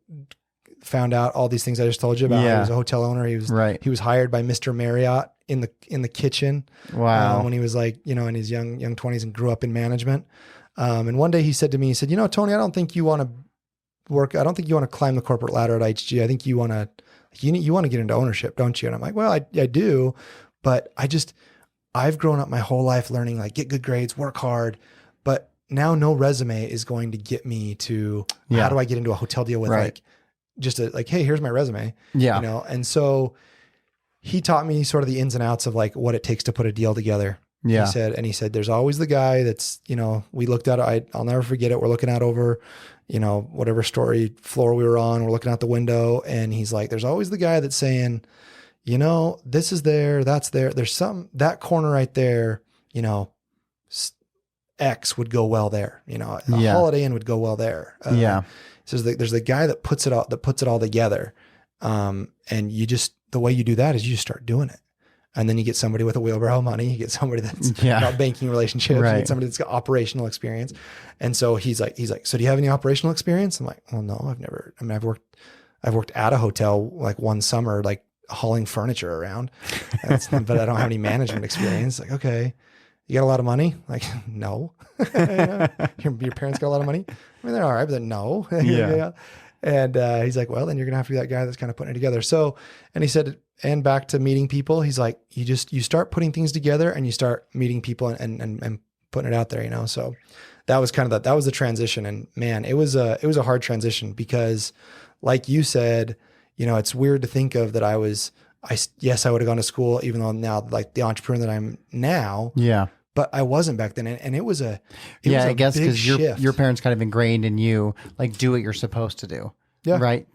Found out all these things I just told you about. He was a hotel owner. He was hired by Mr. Marriott in the kitchen. Wow. When he was like, in his young 20s and grew up in management. And one day he said to me, Tony, I don't think you want to climb the corporate ladder at IHG. I think you want to You want to get into ownership, don't you? And I'm like, well, I do, but I've grown up my whole life learning like get good grades, work hard, but now no resume is going to get me to how do I get into a hotel deal with like just like, hey, here's my resume. Yeah. You know? And so he taught me sort of the ins and outs of like what it takes to put a deal together. Yeah. He said, there's always the guy that's, you know, we looked at it. I'll never forget it. We're looking out over, you know, whatever story floor we were on, we're looking out the window, and he's like, there's always the guy that's saying, you know, this is there, that's there. There's that corner right there, you know, X would go well there. You know, a Holiday Inn would go well there. So there's the guy that puts it all together. And the way you do that is you just start doing it. And then you get somebody with a wheelbarrow of money, you get somebody that's got banking relationships, you get somebody that's got operational experience. And so he's like, so do you have any operational experience? I'm like, well, no, I've worked at a hotel like one summer, like hauling furniture around, but I don't have any management experience. Like, okay, you got a lot of money? Like, no. Your parents got a lot of money? I mean, they're all right, but then no. And he's like, well, then you're going to have to be that guy that's kind of putting it together. So, and he said, and back to meeting people, he's like, you start putting things together and you start meeting people and putting it out there, you know? So that was kind of that was the transition. And man, it was a hard transition because like you said, you know, it's weird to think of that I would have gone to school, even though I'm now like the entrepreneur that I'm now. Yeah. But I wasn't back then. And it was I guess because your parents kind of ingrained in you, like, do what you're supposed to do. Yeah. Right.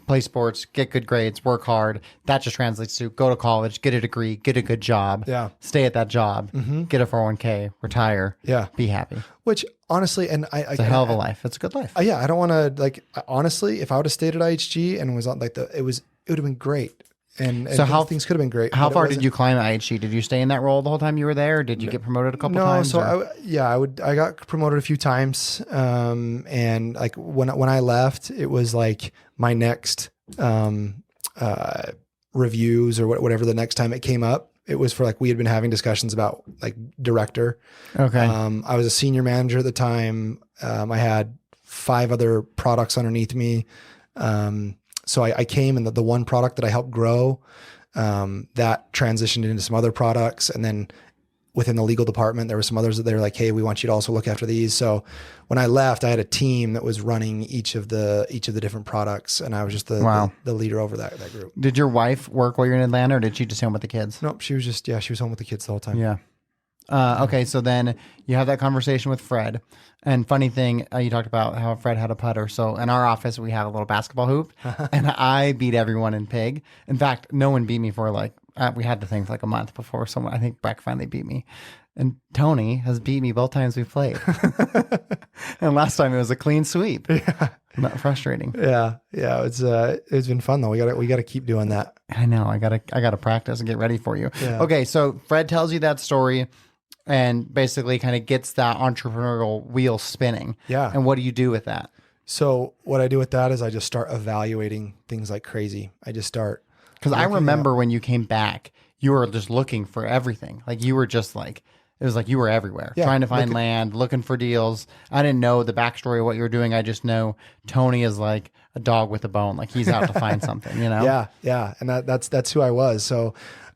Play sports, get good grades, work hard. That just translates to go to college, get a degree, get a good job. Yeah. Stay at that job, get a 401k, retire. Yeah. Be happy. Which honestly, and it's a hell of a life. It's a good life. Yeah. I don't want to honestly, if I would have stayed at IHG and was on it would have been great. And so things could have been great. How far did you climb at IHG? Did you stay in that role the whole time you were there, or did you get promoted a couple times? No, so I got promoted a few times. And like when I left, it was like my next reviews or whatever the next time it came up. It was for like we had been having discussions about like director. Okay. I was a senior manager at the time. I had 5 other products underneath me. So I came, and the one product that I helped grow, that transitioned into some other products. And then within the legal department, there were some others that they were like, hey, we want you to also look after these. So when I left, I had a team that was running each of the different products. And I was just the leader over that group. Did your wife work while you were in Atlanta, or did she just stay home with the kids? Nope. She was she was home with the kids the whole time. Yeah. Okay, so then you have that conversation with Fred. And funny thing, you talked about how Fred had a putter. So in our office, we have a little basketball hoop, and I beat everyone in pig. In fact, no one beat me for we had the thing for like a month before I think Breck finally beat me. And Tony has beat me both times we've played. And last time it was a clean sweep. Yeah. Not frustrating. Yeah. Yeah. It's been fun though. We gotta keep doing that. I know. I gotta practice and get ready for you. Yeah. Okay. So Fred tells you that story and basically kind of gets that entrepreneurial wheel spinning. Yeah. And what do you do with that? So what I do with that is I just start evaluating things like crazy. I just start. Because I remember when you came back, you were just looking for everything. Like you were just like, it was like you were everywhere, trying to find land, looking for deals. I didn't know the backstory of what you were doing. I just know Tony is like a dog with a bone. Like he's out to find something, you know? Yeah. Yeah. And that's who I was. So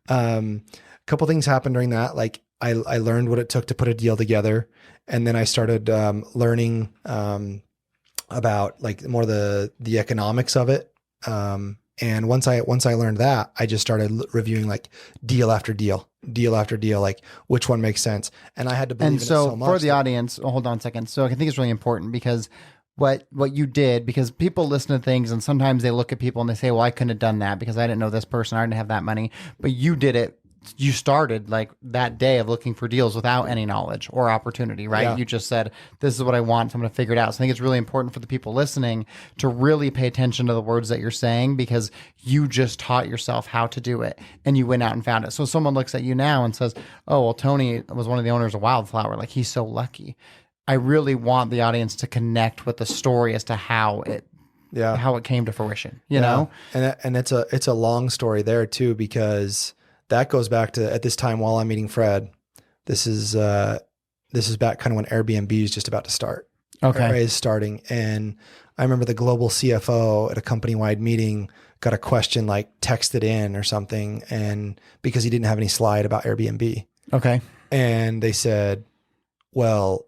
a couple things happened during that. Like I learned what it took to put a deal together. And then I started learning about like more the economics of it. And once I learned that, I just started reviewing like deal after deal, like which one makes sense. And I had to believe in it so much. For the audience, hold on a second. So I think it's really important because what you did, because people listen to things and sometimes they look at people and they say, well, I couldn't have done that because I didn't know this person. I didn't have that money, but you did it. You started like that day of looking for deals without any knowledge or opportunity, right? Yeah. You just said, this is what I want. So I'm going to figure it out. So I think it's really important for the people listening to really pay attention to the words that you're saying because you just taught yourself how to do it and you went out and found it. So someone looks at you now and says, oh, well, Tony was one of the owners of Wildflower. Like he's so lucky. I really want the audience to connect with the story as to how it came to fruition, you know? And it's a long story there too, because that goes back to at this time while I'm meeting Fred. This is back kind of when Airbnb is just about to start. Okay, is starting, and I remember the global CFO at a company-wide meeting got a question like texted in or something, and because he didn't have any slide about Airbnb. Okay. And they said, well,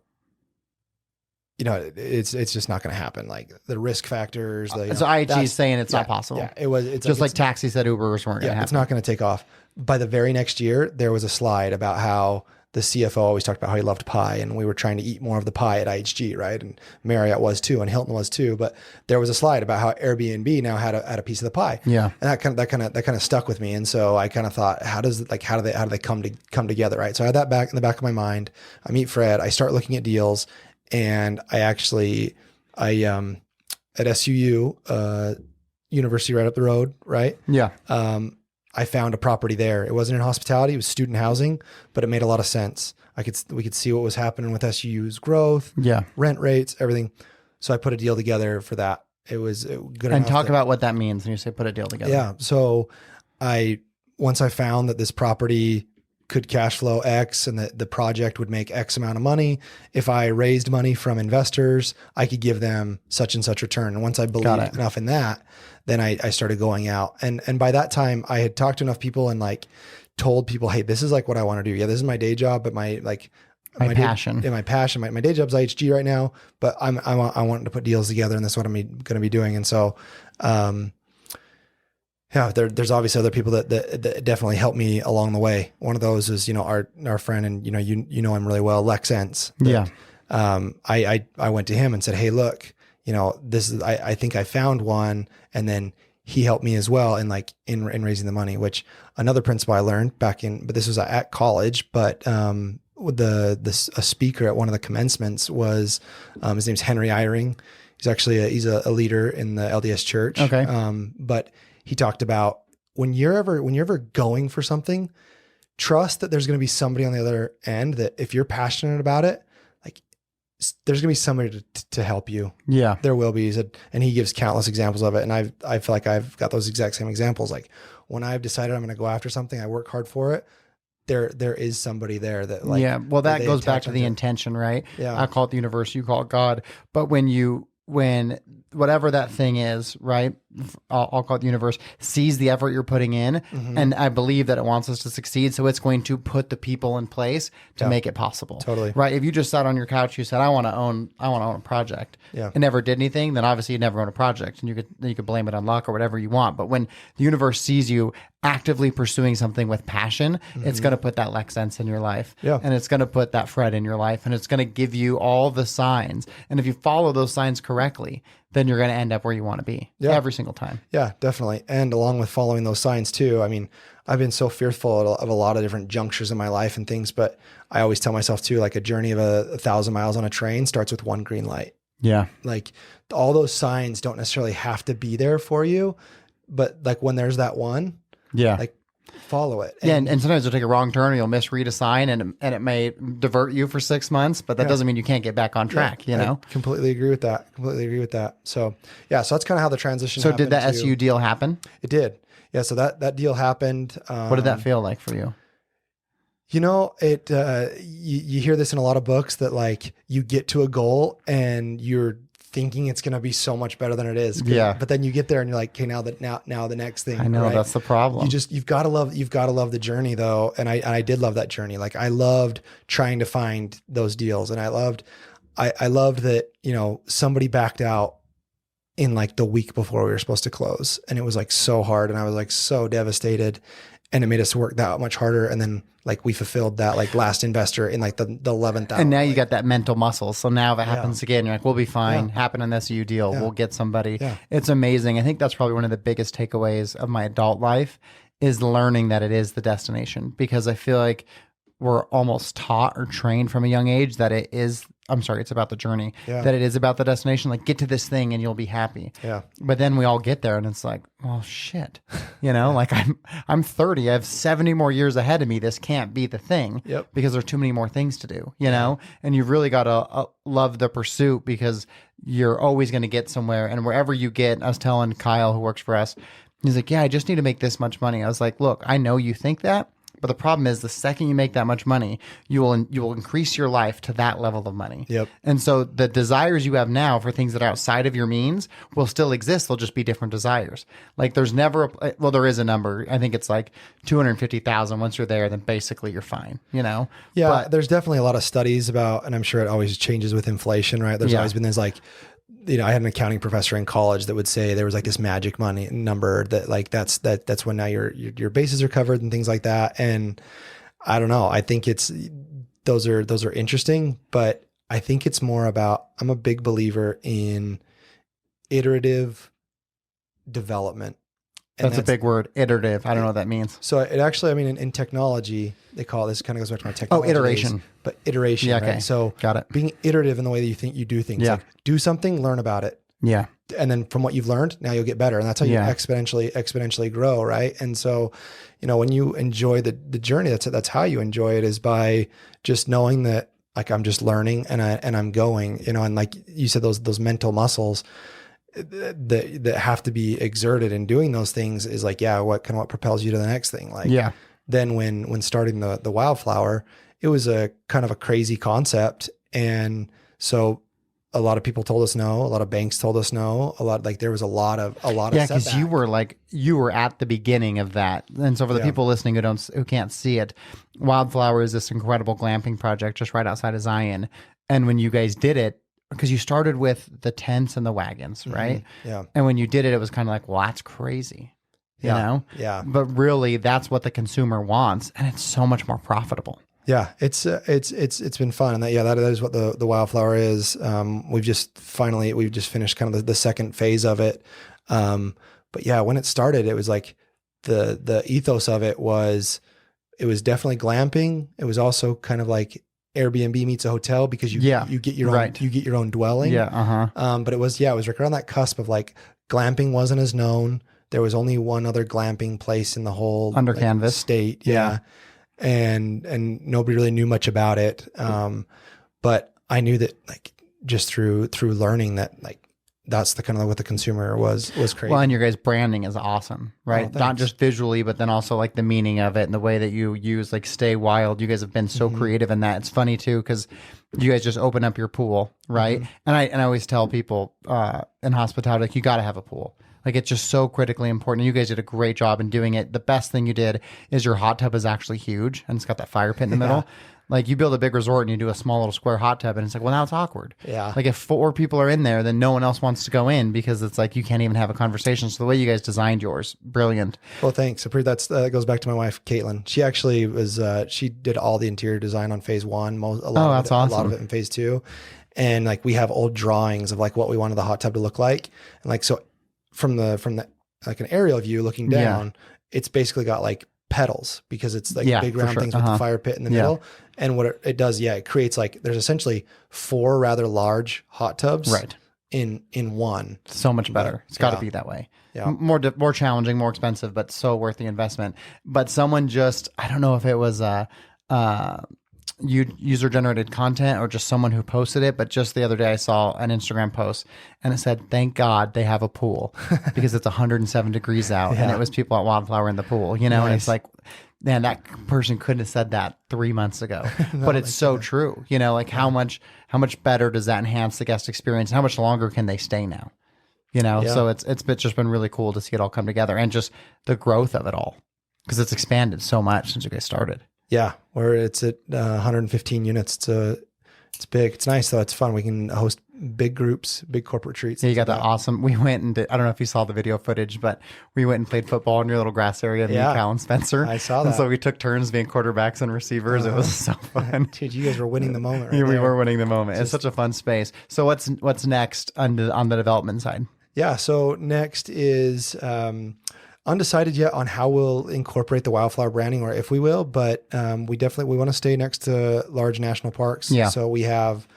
it's just not going to happen. Like the risk factors. So IHG is saying it's not possible. Yeah, it's just like taxi said Ubers weren't going to happen. It's not going to take off. By the very next year, there was a slide about how the CFO always talked about how he loved pie, and we were trying to eat more of the pie at IHG, right? And Marriott was too, and Hilton was too. But there was a slide about how Airbnb now had a piece of the pie. Yeah, and that kind of stuck with me. And so I kind of thought, how do they come together, right? So I had that back in the back of my mind. I meet Fred. I start looking at deals. And I at SUU, university right up the road, right? Yeah. I found a property there. It wasn't in hospitality; it was student housing, but it made a lot of sense. We could see what was happening with SUU's growth, rent rates, everything. So I put a deal together for that. It was good. And talk about what that means when you say put a deal together. Yeah. So once I found that this property could cash flow X and that the project would make X amount of money. If I raised money from investors, I could give them such and such return. And once I believed enough in that, then I started going out. And by that time I had talked to enough people and like told people, hey, this is like what I want to do. Yeah, this is my day job, but my passion. My passion. My day job's IHG right now, but I want to put deals together, and that's what I'm going to be doing. And so, yeah, there's obviously other people that definitely helped me along the way. One of those is, our friend, and you know him really well, Lex Entz. I went to him and said, hey, look, this is, I think I found one. And then he helped me as well in raising the money, which another principle I learned but this was at college, but, a speaker at one of the commencements was, his name's Henry Eyring. He's actually a leader in the LDS church. Okay. But he talked about when you're ever going for something, trust that there's going to be somebody on the other end that if you're passionate about it, like there's going to be somebody to help you. Yeah, there will be. He said, and he gives countless examples of it. And I feel like I've got those exact same examples. Like when I've decided I'm going to go after something, I work hard for it. There is somebody there that like, yeah. Well, that goes back to the intention, right? Yeah. I call it the universe, you call it God. But when whatever that thing is, right? I'll call it the universe, sees the effort you're putting in. Mm-hmm. And I believe that it wants us to succeed. So it's going to put the people in place to make it possible. Totally. Right. If you just sat on your couch, you said, I want to own a project, and never did anything, then obviously you'd never own a project, and you could blame it on luck or whatever you want. But when the universe sees you actively pursuing something with passion, it's going to put that Lex Entz in your life. Yeah. And it's going to put that Fred in your life, and it's going to give you all the signs. And if you follow those signs correctly, then you're going to end up where you want to be every single time. Yeah, definitely. And along with following those signs too, I mean, I've been so fearful of a lot of different junctures in my life and things, but I always tell myself too, like a journey of 1,000 miles on a train starts with one green light. Yeah. Like all those signs don't necessarily have to be there for you, but like when there's that one, like follow it. And sometimes you'll take a wrong turn, or you'll misread a sign, and it may divert you for 6 months, but that doesn't mean you can't get back on track, I completely agree with that. So yeah, so that's kind of how the transition happened. So did that SU deal happen? It did. Yeah. So that deal happened. What did that feel like for you? It, you hear this in a lot of books that like you get to a goal and you're thinking it's going to be so much better than it is. Yeah. But then you get there and you're like, okay, now the next thing. I know, right? That's the problem. You've got to love the journey though. And I did love that journey. Like I loved trying to find those deals, and I loved that, somebody backed out in like the week before we were supposed to close, and it was like so hard, and I was like so devastated, and it made us work that much harder. And then like we fulfilled that like last investor in like the 11th hour. And now you got that mental muscle. So now if it happens again, you're like, we'll be fine. Happen in this SU deal. We'll get somebody. Yeah. It's amazing. I think that's probably one of the biggest takeaways of my adult life is learning that it is the destination, because I feel like we're almost taught or trained from a young age that it's about the journey, that it is about the destination. Like get to this thing and you'll be happy. Yeah. But then we all get there and it's like, oh shit, like I'm 30, I have 70 more years ahead of me. This can't be the thing because there's too many more things to do, and you've really got to love the pursuit, because you're always going to get somewhere. And wherever you get, I was telling Kyle, who works for us, he's like, yeah, I just need to make this much money. I was like, look, I know you think that, But the problem is the second you make that much money, you will increase your life to that level of money. Yep. And so the desires you have now for things that are outside of your means will still exist. They'll just be different desires. Like there's never, well, there is a number. I think it's like 250,000. Once you're there, then basically you're fine, you know? Yeah. But There's definitely a lot of studies about, and I'm sure it always changes with inflation, right? There's Yeah. always been this like, you know, I had an accounting professor in college that would say there was like this magic money number that like, that's when now your bases are covered and things like that. And I don't know. I think those are interesting, but I think it's more about, I'm a big believer in iterative development. And that's a big word, iterative. I don't know what that means. So it actually, I mean, in technology, they call it, this kind of goes back to my technology iteration. days, but iteration, Yeah, right? okay. So Got it. being iterative in the way that you think you do things. Yeah. Like do something, learn about it. Yeah. And then from what you've learned, now you'll get better. And that's how you Yeah. exponentially grow, right? And so, you know, when you enjoy the journey, that's how you enjoy it, is by just knowing that like I'm just learning and I'm going, you know, and like you said, those mental muscles that have to be exerted in doing those things is like, yeah, what propels you to the next thing. Like, Yeah. then when starting the Wildflower, it was a kind of a crazy concept. And so a lot of people told us no, a lot of banks told us no, there was a lot of Yeah, because setback. you were at the beginning of that, and so for the Yeah. people listening who can't see it, Wildflower is this incredible glamping project just right outside of Zion. And when you guys did it, because you started with the tents and the wagons, right? Yeah. And when you did it, it was kind of like, well, that's crazy, you Yeah. know? Yeah. But really, that's what the consumer wants, and it's so much more profitable. Yeah, it's been fun, and that is what the Wildflower is. We've just finished kind of the second phase of it. But yeah, when it started, it was like the ethos of it was definitely glamping. It was also kind of like Airbnb meets a hotel, because you get your own, right. you get your own dwelling. Yeah. But it was right around that cusp of like glamping wasn't as known. There was only one other glamping place in the whole Under canvas state. Yeah. And nobody really knew much about it. But I knew that like just through learning that like that's the kind of what the consumer was crazy. Well, and your guys' branding is awesome, right? Oh, Not just visually, but then also like the meaning of it and the way that you use like stay wild. You guys have been so creative in that. It's funny too, because you guys just open up your pool, right? And I always tell people in hospitality, like, you got to have a pool. Like, it's just so critically important. You guys did a great job in doing it. The best thing you did is your hot tub is actually huge, and it's got that fire pit in the middle. Like, you build a big resort and you do a small little square hot tub, and it's like, well, now it's awkward. Yeah. Like, if 4 people are in there, then no one else wants to go in, because it's like you can't even have a conversation. So the way you guys designed yours, brilliant. Well, thanks. That goes back to my wife, Caitlin. She actually was, she did all the interior design on phase 1, a lot of it in phase 2. And like, we have old drawings of like what we wanted the hot tub to look like. And like, so from the like an aerial view looking down, it's basically got like petals, because it's like big round things with the fire pit in the middle. And what it does, it creates like, there's essentially 4 rather large hot tubs in one. So much better. It's got to be that way. Yeah. More challenging, more expensive, but so worth the investment. But someone just, I don't know if it was user generated content or just someone who posted it, but just the other day I saw an Instagram post and it said, "Thank God they have a pool," because it's 107 degrees out. And it was people at Wildflower in the pool, you know. Nice. And it's like, man, that person couldn't have said that 3 months ago. But it's so true, you know. Like, how much better does that enhance the guest experience? How much longer can they stay now, you know? So it's just been really cool to see it all come together, and just the growth of it all, because it's expanded so much since you guys started. Yeah, where it's at 115 units. It's big. It's nice though. It's fun. We can host big groups, big corporate treats. Yeah, you got that awesome. We went and I don't know if you saw the video footage, but we went and played football in your little grass area. Me, Cal, and Spencer. I saw And that. so we took turns being quarterbacks and receivers. It was so fun. Dude, you guys were winning the moment. Right Yeah, we there. were winning the moment. It's such a fun space. So what's next on the development side? Yeah. So next is undecided yet on how we'll incorporate the Wildflower branding, or if we will, but we want to stay next to large national parks. Yeah. So we have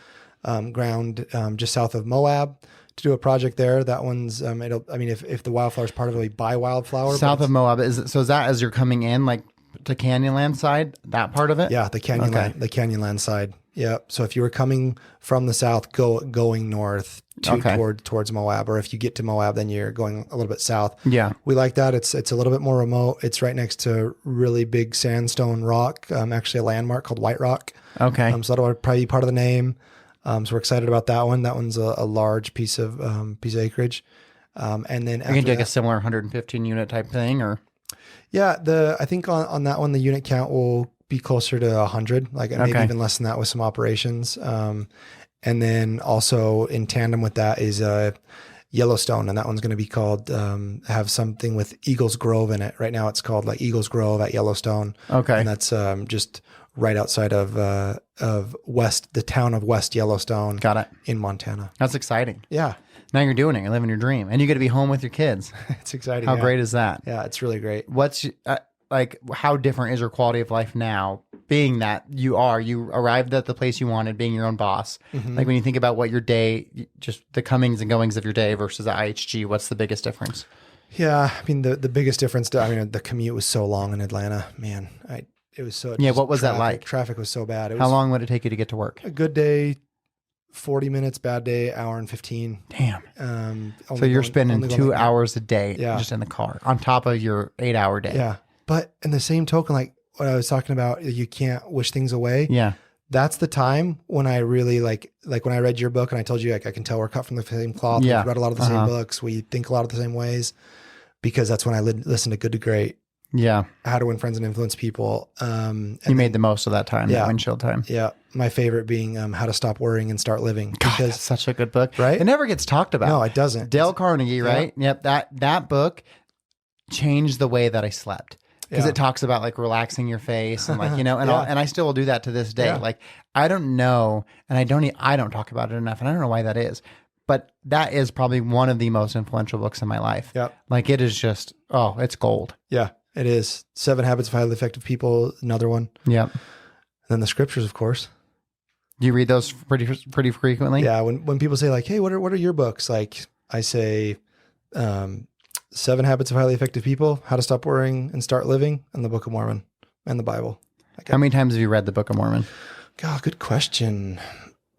ground just south of Moab to do a project there. That one's if the Wildflower is part of it, we buy Wildflower. South of Moab, is that as you're coming in, like to Canyonland side, that part of it? Yeah, the Canyonland side. Yep. So if you were coming from the south, going north towards Moab, or if you get to Moab, then you're going a little bit south. Yeah. We like that. It's a little bit more remote. It's right next to really big sandstone rock, actually a landmark called White Rock. Okay. So that'll probably be part of the name. So we're excited about that one. That one's a large piece of acreage. And then Are you gonna do like a similar 115 unit type thing, or? Yeah, I think on that one the unit count will be closer to 100, like maybe even less than that with some operations. And then also in tandem with that is Yellowstone, and that one's going to be called have something with Eagles Grove in it. Right now it's called like Eagles Grove at Yellowstone. Okay, and that's just right outside of the town of West Yellowstone. Got it. In Montana. That's exciting. Yeah. Now you're doing it. You're living your dream, and you get to be home with your kids. It's exciting. How great is that? Yeah, it's really great. What's like? How different is your quality of life now? Being that you arrived at the place you wanted, being your own boss. Mm-hmm. Like when you think about what your day, just the comings and goings of your day versus the IHG, what's the biggest difference? Yeah, I mean the biggest difference. The commute was so long in Atlanta. Man, it was so. Yeah, what was that like? Traffic was so bad. How long would it take you to get to work? A good day, 40 minutes. Bad day, hour and 15. Damn. So you're spending 2 hours a day just in the car on top of your 8-hour day. Yeah, but in the same token, like what I was talking about, you can't wish things away. Yeah. That's the time when I really like when I read your book and I told you like I can tell we're cut from the same cloth. Yeah. We've read a lot of the same books. We think a lot of the same ways, because that's when I listened to Good to Great. Yeah. How to Win Friends and Influence People. You made the most of that time, that windshield time. Yeah. My favorite being How to Stop Worrying and Start Living. God, that's such a good book. Right? It never gets talked about. No, it doesn't. Dale Carnegie, right? Yep. That book changed the way that I slept. Because it talks about like relaxing your face and like, and and I still will do that to this day. Yeah. Like, I don't know. And I don't talk about it enough. And I don't know why that is, but that is probably one of the most influential books in my life. Yep. Like it is just, it's gold. Yeah, it is. 7 Habits of Highly Effective People. Another one. Yep. And then the scriptures, of course. Do you read those pretty frequently? Yeah. When people say like, hey, what are your books? Like I say, 7 Habits of Highly Effective People, How to Stop Worrying and Start Living, and the Book of Mormon and the Bible. How many times have you read the Book of Mormon? God, good question.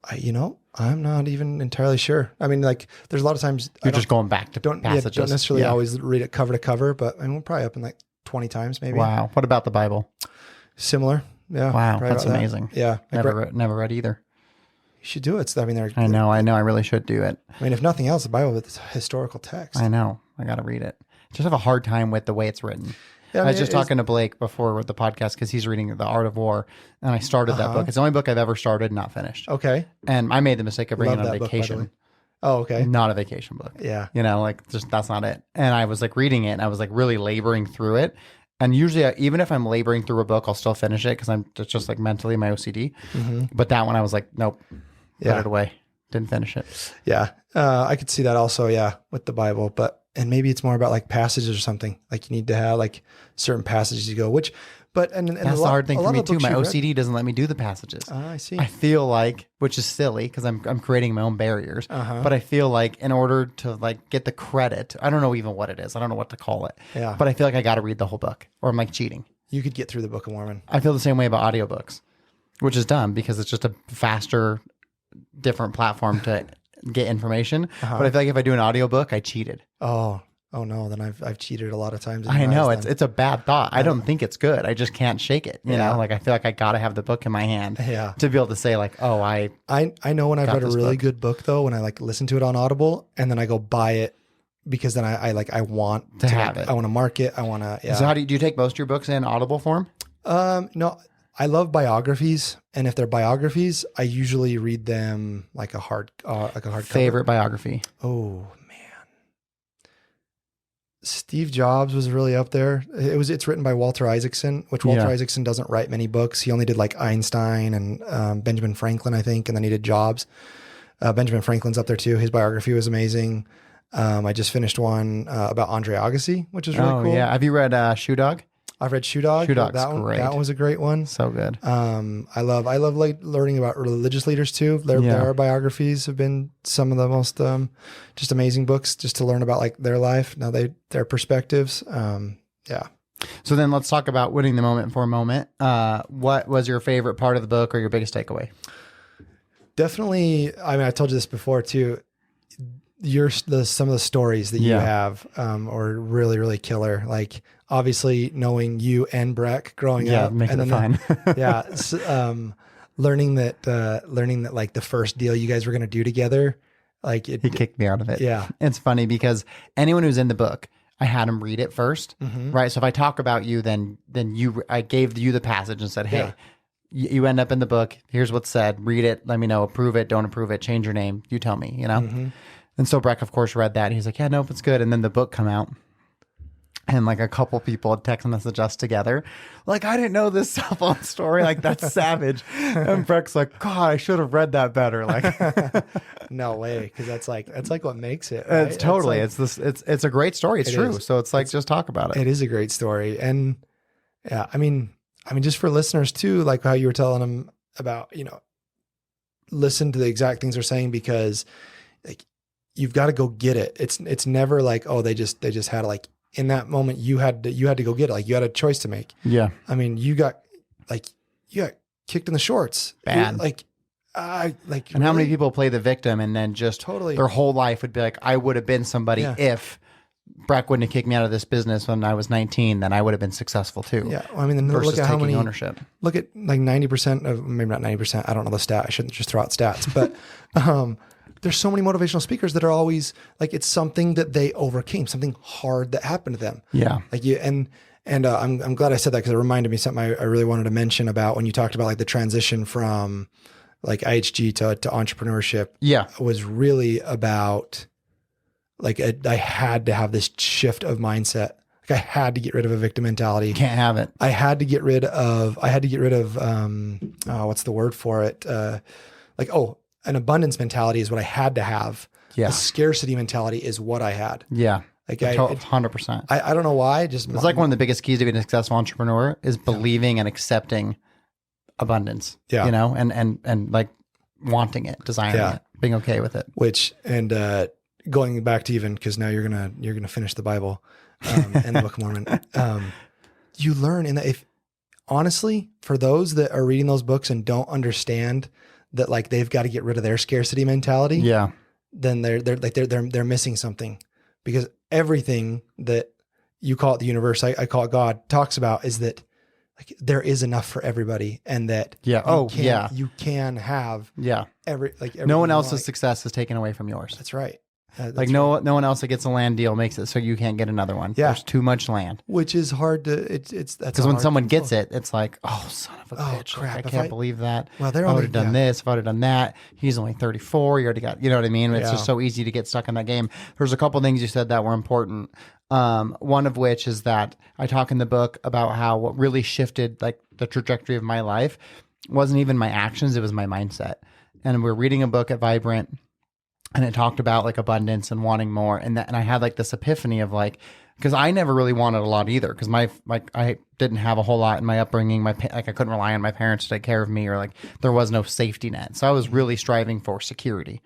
I'm not even entirely sure. I mean, like there's a lot of times you're just going back to passages. Don't necessarily always read it cover to cover, but we're probably up in like 20 times maybe. Wow. What about the Bible? Similar. Yeah. Wow. That's amazing. Yeah. Never read either. You should do it. I know. I really should do it. I mean, if nothing else, the Bible is a historical text. I know. I got to read it. Just have a hard time with the way it's written. Yeah, I was just talking to Blake before with the podcast because he's reading The Art of War, and I started that book. It's the only book I've ever started and not finished. Okay. And I made the mistake of bringing it on vacation. Book, oh, okay. Not a vacation book. Yeah. Just that's not it. And I was like reading it, and I was like really laboring through it. And usually, even if I'm laboring through a book, I'll still finish it because I'm just like mentally my OCD. Mm-hmm. But that one, I was like, nope, put it away. Didn't finish it. Yeah. I could see that also, with the Bible. And maybe it's more about like passages or something. Like you need to have like certain passages you go, that's the hard thing for me too. My OCD doesn't let me do the passages. I see. I feel like, which is silly because I'm creating my own barriers, but I feel like in order to like get the credit, I don't know even what it is. I don't know what to call it. Yeah. But I feel like I got to read the whole book or I'm like cheating. You could get through the Book of Mormon. I feel the same way about audiobooks, which is dumb because it's just a faster, different platform to get information. But I feel like if I do an audiobook, I cheated. Oh no, then I've cheated a lot of times. I know it's a bad thought. I don't think it's good. I just can't shake it. You know, like I feel like I got to have the book in my hand to be able to say like, oh, I know when I've read a really good book though, when I like listen to it on Audible and then I go buy it because then I want to have it. I want to mark it. I want to. So how do you take most of your books in Audible form? No, I love biographies, and if they're biographies, I usually read them like a hard favorite biography. Oh. Steve Jobs was really up there. It's written by Walter Isaacson, which Walter Isaacson doesn't write many books. He only did like Einstein and Benjamin Franklin, I think, and then he did Jobs. Benjamin Franklin's up there too. His biography was amazing. I just finished one about Andre Agassi, which is really cool. Yeah. Have you read Shoe Dog? I've read Shoe Dog. Shoe Dog's great. That was a great one. So good. I love like learning about religious leaders too. Their biographies have been some of the most just amazing books just to learn about like their life. Now their perspectives. So then let's talk about winning the moment for a moment. What was your favorite part of the book or your biggest takeaway? Definitely. I mean, I told you this before too. Some of the stories that you have are really, really killer. Like obviously knowing you and Breck growing up, making and it fine. learning that like the first deal you guys were going to do together, like He kicked me out of it. Yeah. It's funny because anyone who's in the book, I had him read it first, right? So if I talk about you, then I gave you the passage and said, hey, you end up in the book. Here's what's said. Read it. Let me know. Approve it. Don't approve it. Change your name. You tell me, you know? And so Breck, of course, read that. He's like, yeah, nope, it's good. And then the book come out. And like a couple people had text messaged us together. Like, I didn't know this cell phone story. Like, that's savage. And Breck's like, God, I should have read that better. Like, no way. Because that's like what makes it. Right? It's totally. It's a great story. It's true. So it's like, just talk about it. It is a great story. And yeah, I mean, just for listeners too, like how you were telling them about, listen to the exact things they're saying, because like, you've got to go get it. It's never like, oh, they just had it. Like in that moment you had to go get it. Like you had a choice to make. Yeah. I mean, you got kicked in the shorts. Bad. And really? How many people play the victim and then just their whole life would be like, I would have been somebody if Breck wouldn't have kicked me out of this business when I was 19, then I would have been successful too. Yeah. Well, I mean, then versus look at how many ownership. Look at like 90% of, maybe not 90%. I don't know the stat. I shouldn't just throw out stats, but, there's so many motivational speakers that are always like, it's something that they overcame, something hard that happened to them. Yeah. Like I'm glad I said that because it reminded me something I really wanted to mention about when you talked about like the transition from like IHG to entrepreneurship. Yeah. Was really about like, I had to have this shift of mindset. Like I had to get rid of a victim mentality. Can't have it. I had to get rid of, what's the word for it? An abundance mentality is what I had to have. Yeah. A scarcity mentality is what I had. Yeah. Like 100%. I don't know why. It's like one of the biggest keys to being a successful entrepreneur is believing and accepting abundance. Yeah. And like wanting it, desiring it, being okay with it. Going back to even, because now you're gonna finish the Bible and the Book of Mormon. You learn in that, if honestly, for those that are reading those books and don't understand that like they've got to get rid of their scarcity mentality, then they're missing something, because everything that you call it the universe, I call it God, talks about is that like there is enough for everybody, and that you can have no one else's success is taken away from yours. That's right. No one else that gets a land deal makes it so you can't get another one. Yeah. There's too much land. Which is hard to, that's because when someone gets it, it's like, oh, son of a bitch. Crap. Like, I can't believe that. Well, I would have done this. If I would have done that. He's only 34. You already got, you know what I mean? It's just so easy to get stuck in that game. There's a couple things you said that were important. One of which is that I talk in the book about how what really shifted like the trajectory of my life wasn't even my actions. It was my mindset. And we're reading a book at Vibrant, and it talked about like abundance and wanting more. And I had like this epiphany of like, because I never really wanted a lot either. Because I didn't have a whole lot in my upbringing. I couldn't rely on my parents to take care of me, or like there was no safety net. So I was really striving for security.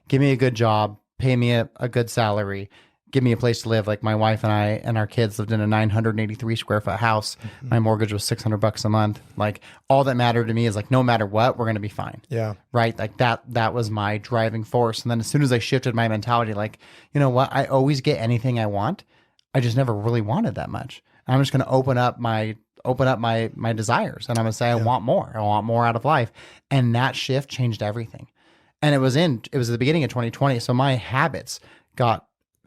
Give me a good job, pay me a good salary, give me a place to live. Like my wife and I and our kids lived in a 983 square foot house. Mm-hmm. My mortgage was $600 a month. Like all that mattered to me is like, no matter what, we're going to be fine. Yeah. Right. Like that was my driving force. And then as soon as I shifted my mentality, like, you know what, I always get anything I want. I just never really wanted that much. And I'm just going to open up my desires. And I'm going to say, I want more. I want more out of life. And that shift changed everything. And it was at the beginning of 2020. So my habits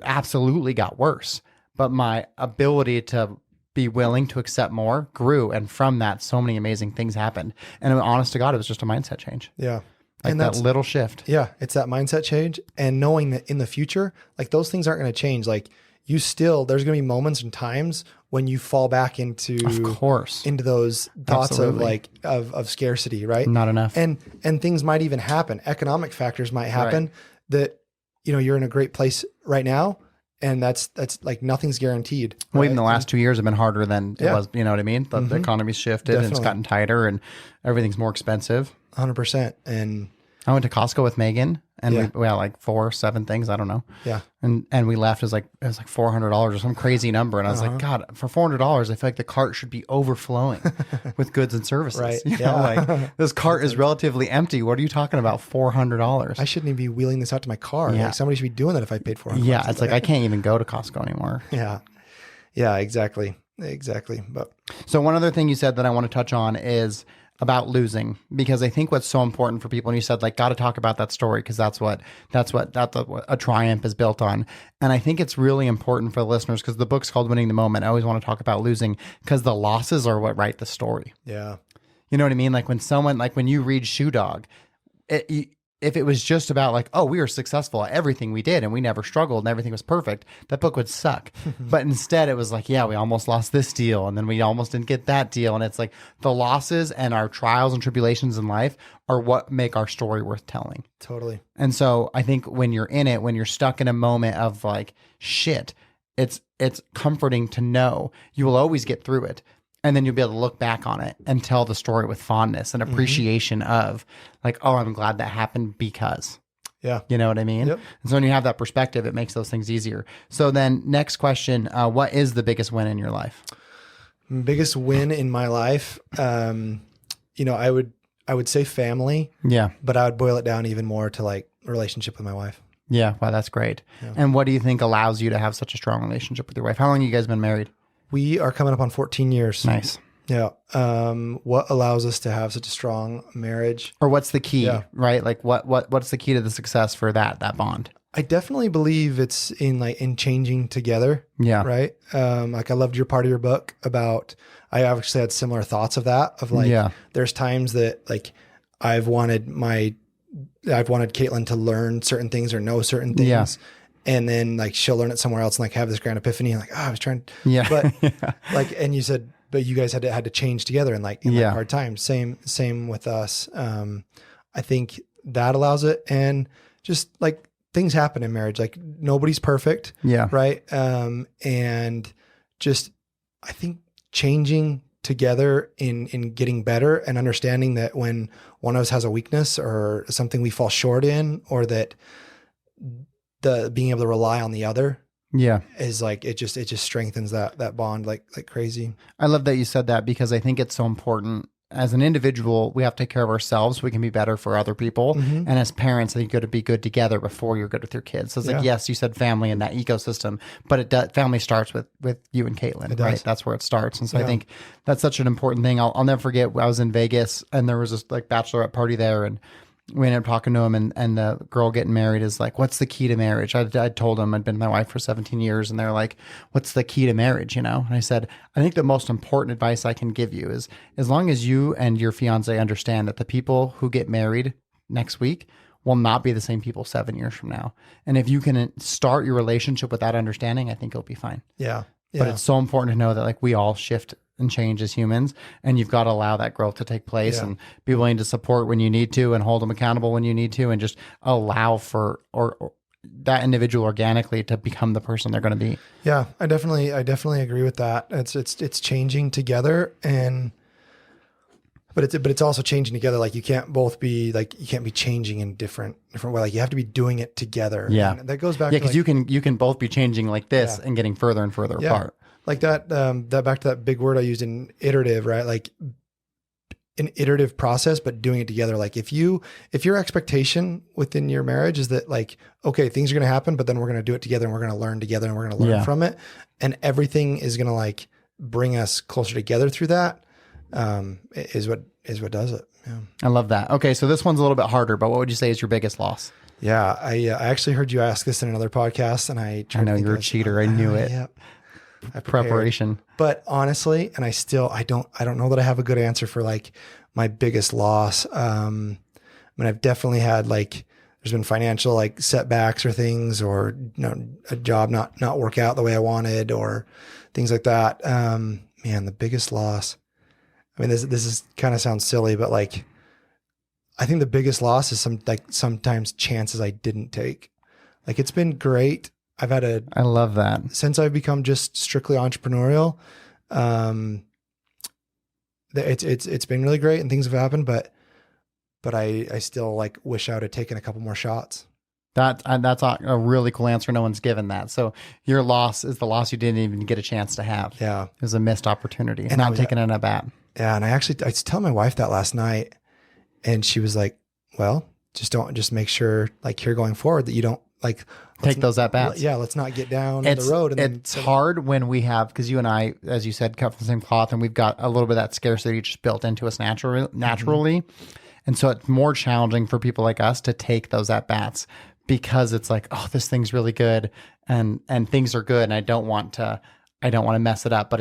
absolutely got worse, but my ability to be willing to accept more grew. And from that, so many amazing things happened. And honest to God, it was just a mindset change. Yeah. Like and that little shift. Yeah. It's that mindset change. And knowing that in the future, like those things aren't going to change. Like there's going to be moments and times when you fall back into those thoughts of scarcity, right? Not enough. And things might even happen. Economic factors might happen that, you're in a great place right now, and that's like nothing's guaranteed. Well, even the last 2 years have been harder than it was, you know what I mean? The economy's shifted. Definitely. And it's gotten tighter and everything's more expensive. 100%. And I went to Costco with Megan and Yeah. we had like 4, 7 things. I don't know. Yeah. And we left. It was like $400 or some crazy number. And I was like, God, for $400, I feel like the cart should be overflowing with goods and services. Right. You Yeah. know, like this cart is relatively empty. What are you talking about? $400. I shouldn't even be wheeling this out to my car. Yeah. Like somebody should be doing that if I paid for it. Yeah. It's like, I can't even go to Costco anymore. Yeah. Yeah, exactly. Exactly. But So one other thing you said that I want to touch on is about losing, because I think what's so important for people, and you said like, got to talk about that story because that's what a triumph is built on. And I think it's really important for the listeners because the book's called Winning the Moment. I always want to talk about losing because the losses are what write the story. yeah. You know what I mean? Like when you read Shoe Dog, if it was just about like, oh, we were successful at everything we did and we never struggled and everything was perfect, that book would suck. But instead it was like, yeah, we almost lost this deal and then we almost didn't get that deal. And it's like the losses and our trials and tribulations in life are what make our story worth telling. Totally. And so I think when you're in it, when you're stuck in a moment of like, shit, it's comforting to know you will always get through it. And then you'll be able to look back on it and tell the story with fondness and appreciation of like, oh, I'm glad that happened because, Yeah. you know what I mean? Yep. And so when you have that perspective, it makes those things easier. So then next question, what is the biggest win in your life? Biggest win in my life. I would say family, Yeah. but I would boil it down even more to like relationship with my wife. Yeah. Wow. That's great. Yeah. And what do you think allows you to have such a strong relationship with your wife? How long have you guys been married? We are coming up on 14 years. Nice. Yeah. What allows us to have such a strong marriage? Or what's the key, Yeah. right? Like what's the key to the success for that bond? I definitely believe it's in changing together. Yeah. Right. Like I loved your part of your book about, I actually had similar thoughts of that, of like, Yeah. there's times that like I've wanted Caitlin to learn certain things or know certain things. Yeah. And then like she'll learn it somewhere else and like have this grand epiphany and like, oh, I was trying, Yeah. but Yeah. like, and you said, but you guys had to change together and like in Yeah. like hard times. Same with us. I think that allows it. And just like things happen in marriage, like nobody's perfect. Yeah. Right. And just, I think changing together in getting better and understanding that when one of us has a weakness or something we fall short in, or that the being able to rely on the other Yeah. is like, it just strengthens that bond like crazy. I love that you said that because I think it's so important. As an individual, we have to take care of ourselves so we can be better for other people. Mm-hmm. And as parents, I think you got to be good together before you're good with your kids. So it's like, Yeah. yes, you said family and that ecosystem, but family starts with you and Caitlin, It right? does. That's where it starts. And so I Yeah. think that's such an important thing. I'll never forget, I was in Vegas and there was this like bachelorette party there, and we ended up talking to him, and the girl getting married is like, what's the key to marriage? I told him I'd been with my wife for 17 years and they're like, what's the key to marriage? You know? And I said, I think the most important advice I can give you is as long as you and your fiance understand that the people who get married next week will not be the same people 7 years from now. And if you can start your relationship with that understanding, I think it'll be fine. Yeah. But it's so important to know that like we all shift and change as humans, and you've got to allow that growth to take place and be willing to support when you need to and hold them accountable when you need to, and just allow for or that individual organically to become the person they're going to be. Yeah, I definitely agree with that. It's changing together, but it's also changing together. Like you can't be changing in different way. Like you have to be doing it together. Yeah. And that goes back. Yeah, to because like, you can both be changing like this and getting further and further apart. Like that back to that big word I used in iterative, right? Like an iterative process, but doing it together. Like if your expectation within your marriage is that like, okay, things are going to happen, but then we're going to do it together and we're going to learn together and we're going to learn from it. And everything is going to like bring us closer together through that, is what does it. Yeah. I love that. Okay. So this one's a little bit harder, but what would you say is your biggest loss? Yeah. I actually heard you ask this in another podcast and I know you're a cheater. I knew it. Yeah. I prepared. Preparation. But honestly, and I don't know that I have a good answer for like my biggest loss. I mean, I've definitely had like, there's been financial like setbacks or things, or a job not work out the way I wanted, or things like that. Man, the biggest loss. I mean, this is kind of sounds silly, but like, I think the biggest loss is sometimes chances I didn't take. Like it's been great. I love that. Since I've become just strictly entrepreneurial, it's been really great and things have happened, but but I still like wish I would have taken a couple more shots. That's a really cool answer. No one's given that. So your loss is the loss you didn't even get a chance to have. Yeah. It was a missed opportunity. And Not taking it at bat. Yeah. And I tell my wife that last night, and she was like, well, just make sure like here going forward that you don't like take those at bats. Yeah. Let's not get down the road. And it's hard when we have, because you and I, as you said, cut from the same cloth, and we've got a little bit of that scarcity just built into us naturally. And so it's more challenging for people like us to take those at bats, because it's like, oh, this thing's really good and things are good, and I don't want to mess it up. But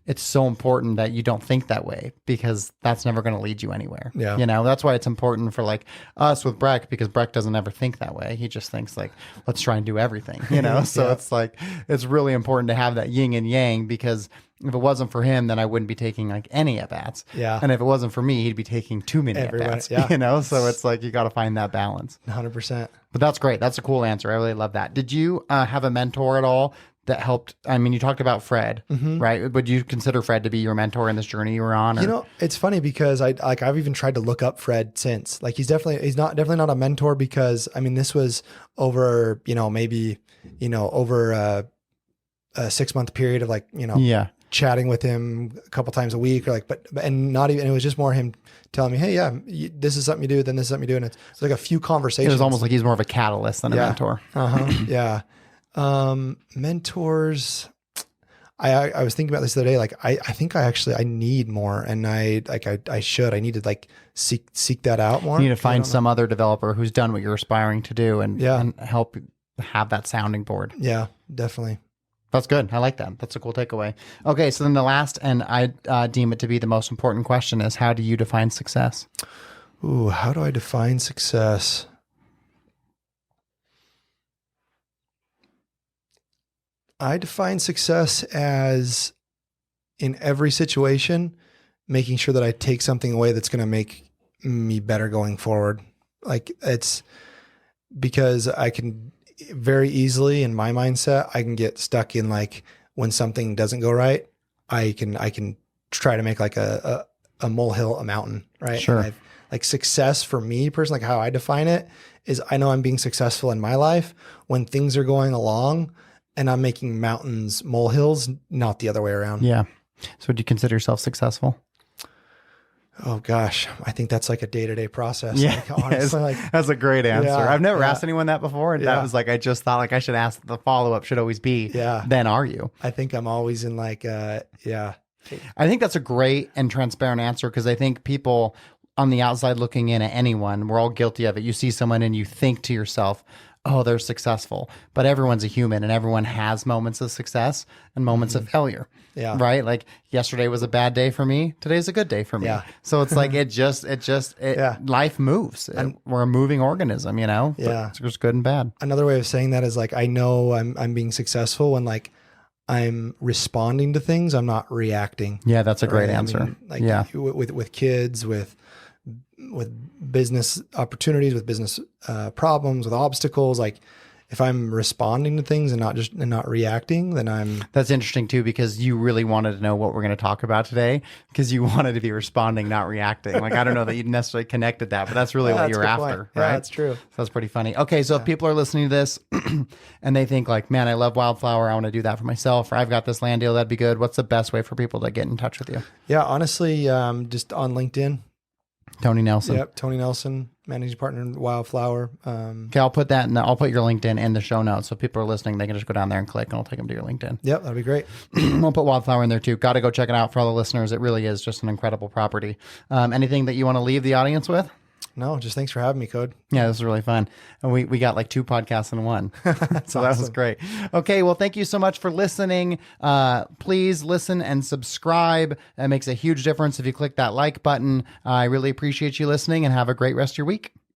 it's so important that you don't think that way, because that's never going to lead you anywhere. Yeah. You know, that's why it's important for like us with Breck, because Breck doesn't ever think that way. He just thinks like, let's try and do everything, you know? So it's like, it's really important to have that yin and yang, because if it wasn't for him, then I wouldn't be taking like any at bats. Yeah. And if it wasn't for me, he'd be taking too many at bats, you know? So it's like, you got to find that balance. 100%. But that's great. That's a cool answer. I really love that. Did you have a mentor at all that helped? I mean, you talked about Fred, right? Would you consider Fred to be your mentor in this journey you were on? Or? You know, it's funny because I've even tried to look up Fred since. Like he's definitely not a mentor, because I mean, this was over, maybe, over a 6-month period of like, chatting with him a couple times a week, or like, and not even, it was just more him telling me, hey, this is something you do, then this is something you do. And it's like a few conversations. It was almost like he's more of a catalyst than a mentor. Yeah. Mentors. I was thinking about this the other day. Like, I think I need more, and I need to like seek that out more. You need to find some other developer who's done what you're aspiring to do, and help have that sounding board. Yeah, definitely. That's good. I like that. That's a cool takeaway. Okay. So then the last, and I deem it to be the most important question, is how do you define success? Ooh, how do I define success? I define success as, in every situation, making sure that I take something away that's going to make me better going forward. Like, it's because I can very easily, in my mindset, I can get stuck in like, when something doesn't go right, I can try to make like a molehill a mountain, right? Sure. Like success for me personally, like how I define it is, I know I'm being successful in my life when things are going along and I'm making mountains molehills, not the other way around. Yeah. So would you consider yourself successful? Oh gosh, I think that's like a day-to-day process. Yeah, like, honestly, that's a great answer. Yeah, I've never asked anyone that before, and that was like, I just thought like I should ask. The follow-up should always be, then are you? I think I'm always in like, I think that's a great and transparent answer, because I think people on the outside looking in at anyone, we're all guilty of it. You see someone and you think to yourself, oh, they're successful, but everyone's a human, and everyone has moments of success and moments of failure. Yeah. Right. Like yesterday was a bad day for me. Today's a good day for me. Yeah. So it's like, life moves. We're a moving organism, Yeah. It's just good and bad. Another way of saying that is like, I know I'm being successful when like I'm responding to things. I'm not reacting. Yeah. That's a great answer. I mean, with kids, with business opportunities, with business problems, with obstacles, like if I'm responding to things and not reacting, then That's interesting too, because you really wanted to know what we're going to talk about today, because you wanted to be responding, not reacting. Like, I don't know that you necessarily connected that, but that's really what you're after, right? Yeah, that's true. So that's pretty funny. Okay. So if people are listening to this and they think like, man, I love Wildflower, I want to do that for myself, or I've got this land deal, that'd be good. What's the best way for people to get in touch with you? Yeah, honestly, just on LinkedIn. Tony Nelson. Yep, Tony Nelson, managing partner in Wildflower. Okay, I'll put that I'll put your LinkedIn in the show notes, so people are listening, they can just go down there and click, and I'll take them to your LinkedIn. Yep, that'd be great. We'll put Wildflower in there too. Got to go check it out for all the listeners. It really is just an incredible property. Anything that you want to leave the audience with? No, just thanks for having me, Code. Yeah, this was really fun. And we got like 2 podcasts in one. So awesome. That was great. Okay, well, thank you so much for listening. Please listen and subscribe. It makes a huge difference if you click that like button. I really appreciate you listening, and have a great rest of your week.